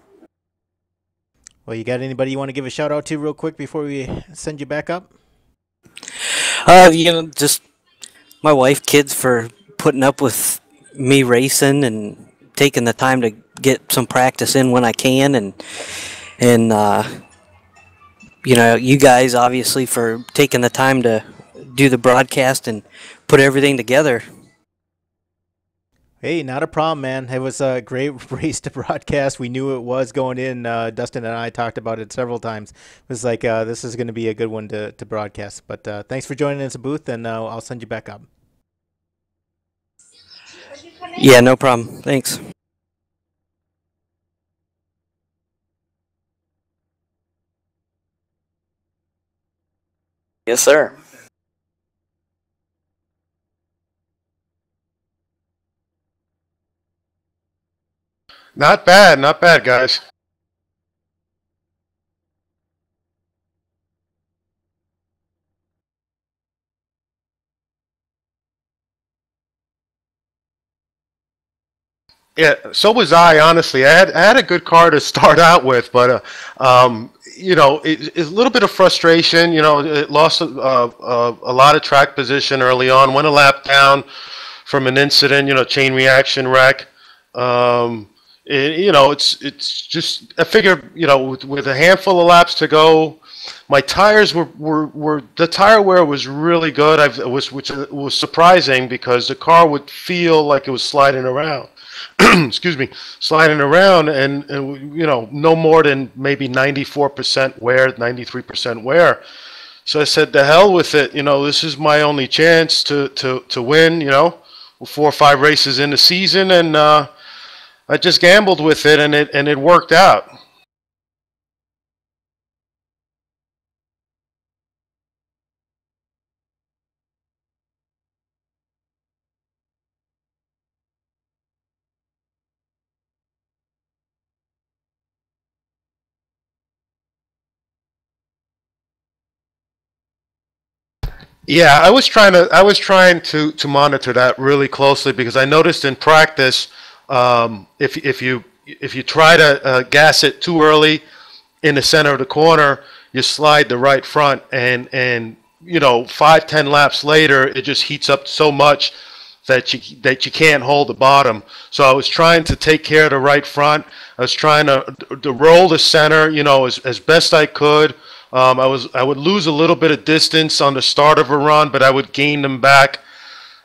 Well, you got anybody you want to give a shout out to real quick before we send you back up? Just my wife, kids for putting up with me racing and taking the time to get some practice in when I can, and you guys obviously for taking the time to do the broadcast and put everything together. Hey, not a problem, man. It was a great race to broadcast. We knew it was going in. Dustin and I talked about it several times. It was like, this is going to be a good one to broadcast. But thanks for joining us at booth, and I'll send you back up. Yeah, no problem. Thanks. Yes, sir. Not bad, guys. Yeah, so was I. Honestly, I had a good car to start out with, but it's a little bit of frustration. It lost a lot of track position early on. Went a lap down from an incident. Chain reaction wreck. It's just I figure with a handful of laps to go, my tires were the tire wear was really good. Which was surprising because the car would feel like it was sliding around. Excuse me, sliding around and no more than maybe 94% wear, 93% wear. So I said, the hell with it. This is my only chance to win. 4 or 5 races in the season, and I just gambled with it, and it worked out. Yeah, I was trying to monitor that really closely because I noticed in practice, if you try to gas it too early in the center of the corner, you slide the right front, and 5-10 laps later, it just heats up so much that you can't hold the bottom. So I was trying to take care of the right front. I was trying to roll the center, as best I could. I would lose a little bit of distance on the start of a run, but I would gain them back,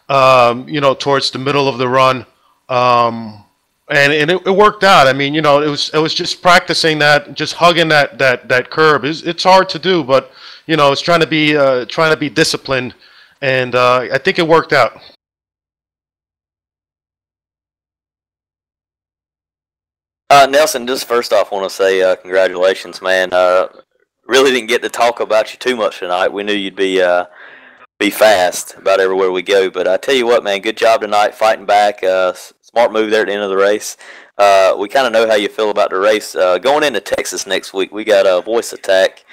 towards the middle of the run, and it worked out. I mean, it was just practicing that, just hugging that curb. It's hard to do, but it's trying to be disciplined, and I think it worked out. Nelson, just first off, I want to say congratulations, man. Really didn't get to talk about you too much tonight. We knew you'd be fast about everywhere we go. But I tell you what, man, good job tonight fighting back. Smart move there at the end of the race. We kind of know how you feel about the race. Going into Texas next week, we got a Voice Attack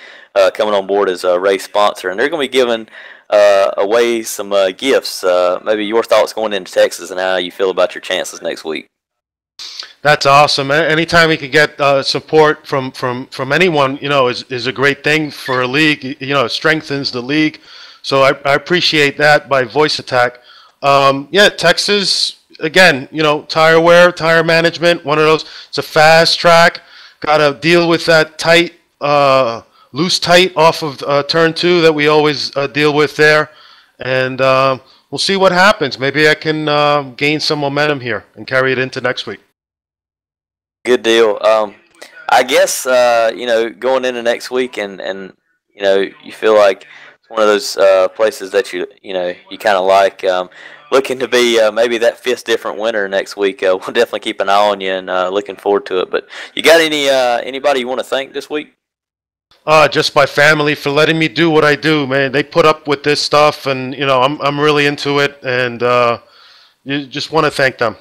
coming on board as a race sponsor, and they're going to be giving away some gifts. Maybe your thoughts going into Texas and how you feel about your chances next week. That's awesome. Anytime we can get support from anyone, is a great thing for a league. It strengthens the league. So I appreciate that by Voice Attack. Yeah, Texas again. Tire wear, tire management. One of those. It's a fast track. Got to deal with that tight, loose tight off of turn 2 that we always deal with there, and we'll see what happens. Maybe I can gain some momentum here and carry it into next week. Good deal. I guess going into next week, and you feel like it's one of those places that you kind of like. Looking to be maybe that fifth different winner next week. We'll definitely keep an eye on you and looking forward to it. But you got anybody you want to thank this week? Just my family for letting me do what I do, man. They put up with this stuff, and I'm really into it, and you just want to thank them.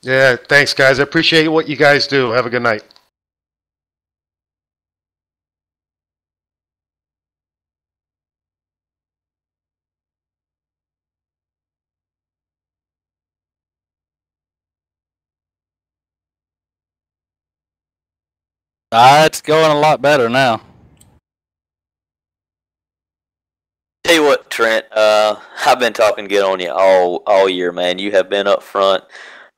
Yeah, thanks, guys. I appreciate what you guys do. Have a good night. It's going a lot better now. Tell you what, Trent, I've been talking good on you all year, man. You have been up front.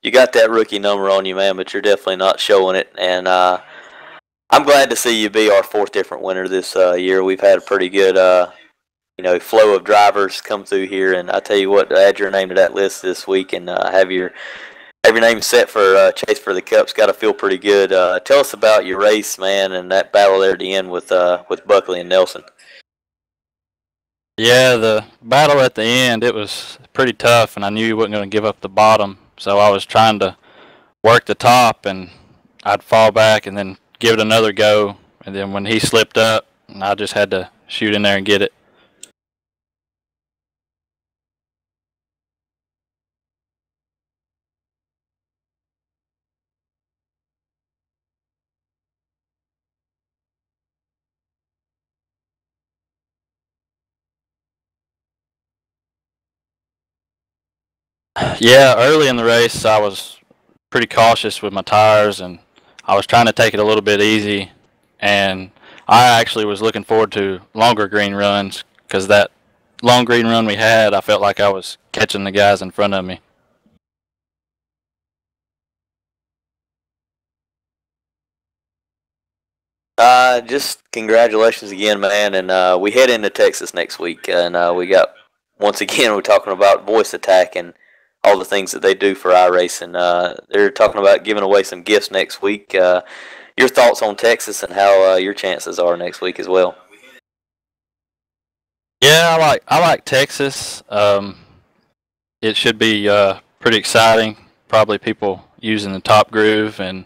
You got that rookie number on you, man, but you're definitely not showing it. And I'm glad to see you be our fourth different winner this year. We've had a pretty good, flow of drivers come through here. And I tell you what, to add your name to that list this week and have your name set for chase for the Cup's got to feel pretty good. Tell us about your race, man, and that battle there at the end with Buckley and Nelson. Yeah, the battle at the end, it was pretty tough, and I knew he wasn't going to give up the bottom, so I was trying to work the top, and I'd fall back and then give it another go, and then when he slipped up, I just had to shoot in there and get it. Yeah, early in the race, I was pretty cautious with my tires, and I was trying to take it a little bit easy, and I actually was looking forward to longer green runs because that long green run we had, I felt like I was catching the guys in front of me. Just congratulations again, man, and we head into Texas next week, and we got once again we're talking about Voice Attack and all the things that they do for iRacing. They're talking about giving away some gifts next week. Your thoughts on Texas and how your chances are next week as well? Yeah, I like Texas. It should be pretty exciting. Probably people using the top groove, and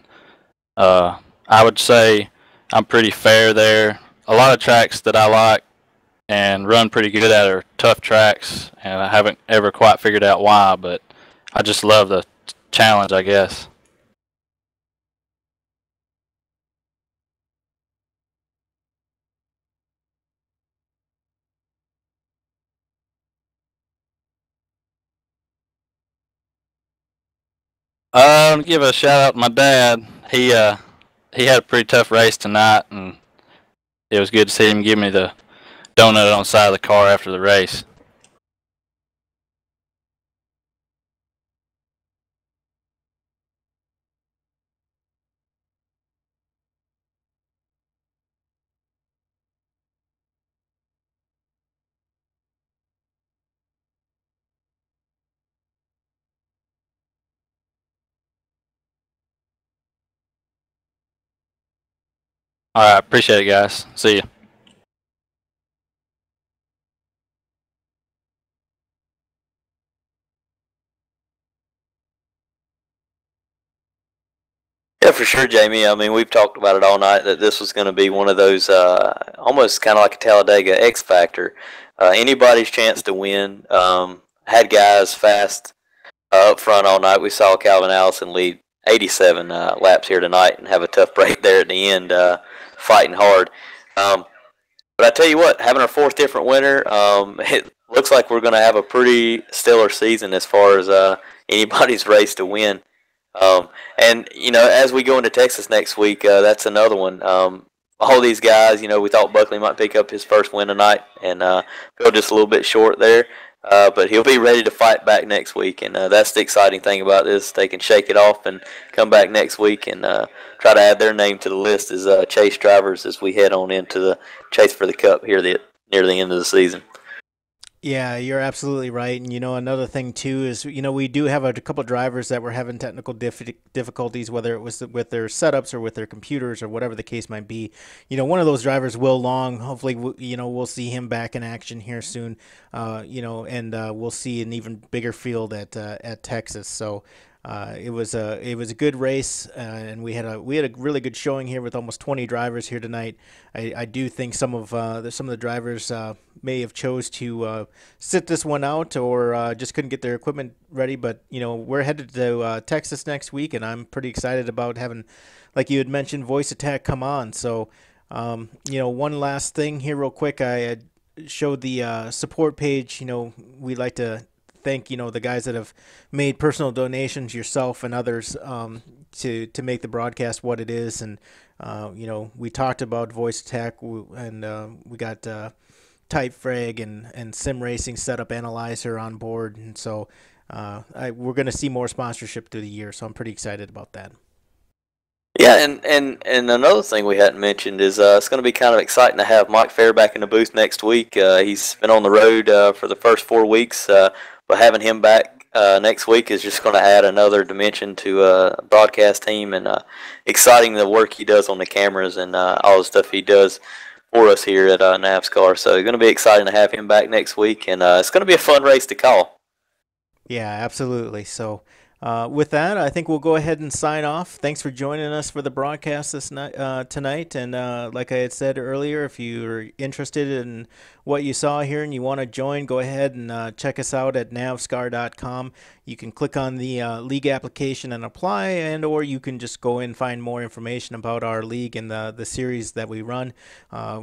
I would say I'm pretty fair there. A lot of tracks that I like and run pretty good at are tough tracks, and I haven't ever quite figured out why, but I just love the challenge, I guess. Give a shout out to my dad. He had a pretty tough race tonight, and it was good to see him give me the donut on the side of the car after the race. All right, appreciate it, guys. See you. Yeah, for sure, Jamie. I mean, we've talked about it all night that this was going to be one of those almost kind of like a Talladega X Factor. Anybody's chance to win. Had guys fast up front all night. We saw Calvin Allison lead 87 laps here tonight and have a tough break there at the end, fighting hard. But I tell you what, having our fourth different winner, it looks like we're going to have a pretty stellar season as far as anybody's race to win. And as we go into Texas next week, that's another one. All these guys, we thought Buckley might pick up his first win tonight and fell just a little bit short there. But he'll be ready to fight back next week, and that's the exciting thing about this. They can shake it off and come back next week and try to add their name to the list as chase drivers as we head on into the chase for the Cup here near the end of the season. Yeah, you're absolutely right. And, another thing, too, is, we do have a couple drivers that were having technical difficulties, whether it was with their setups or with their computers or whatever the case might be. One of those drivers, Will Long, hopefully, we'll see him back in action here soon, and we'll see an even bigger field at Texas. So it was a good race, and we had a really good showing here with almost 20 drivers here tonight. I do think some of the drivers may have chose to sit this one out or just couldn't get their equipment ready. But we're headed to Texas next week, and I'm pretty excited about having, like you had mentioned, Voice Attack come on. So one last thing here real quick, I had showed the support page. We'd like to thank the guys that have made personal donations, yourself and others, to make the broadcast what it is. And we talked about Voice Attack, and we got Type Frag and Sim Racing Setup Analyzer on board, and so we're going to see more sponsorship through the year. So I'm pretty excited about that. Yeah, and another thing we hadn't mentioned is it's going to be kind of exciting to have Mike Fair back in the booth next week. He's been on the road for the first 4 weeks. But having him back next week is just going to add another dimension to a broadcast team, and exciting the work he does on the cameras and all the stuff he does for us here at NAVSCAR. So it's going to be exciting to have him back next week, and it's going to be a fun race to call. Yeah, absolutely. So with that, I think we'll go ahead and sign off. Thanks for joining us for the broadcast this night, tonight. And like I had said earlier, if you're interested in what you saw here and you want to join, go ahead and check us out at NAVSCAR.com. You can click on the league application and apply, or you can just go in and find more information about our league and the series that we run.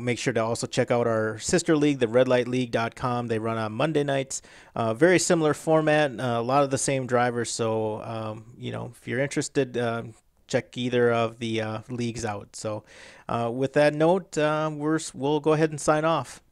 Make sure to also check out our sister league, the RedLightLeague.com. They run on Monday nights. Very similar format, a lot of the same drivers. So, if you're interested, check either of the leagues out. So with that note, we'll go ahead and sign off.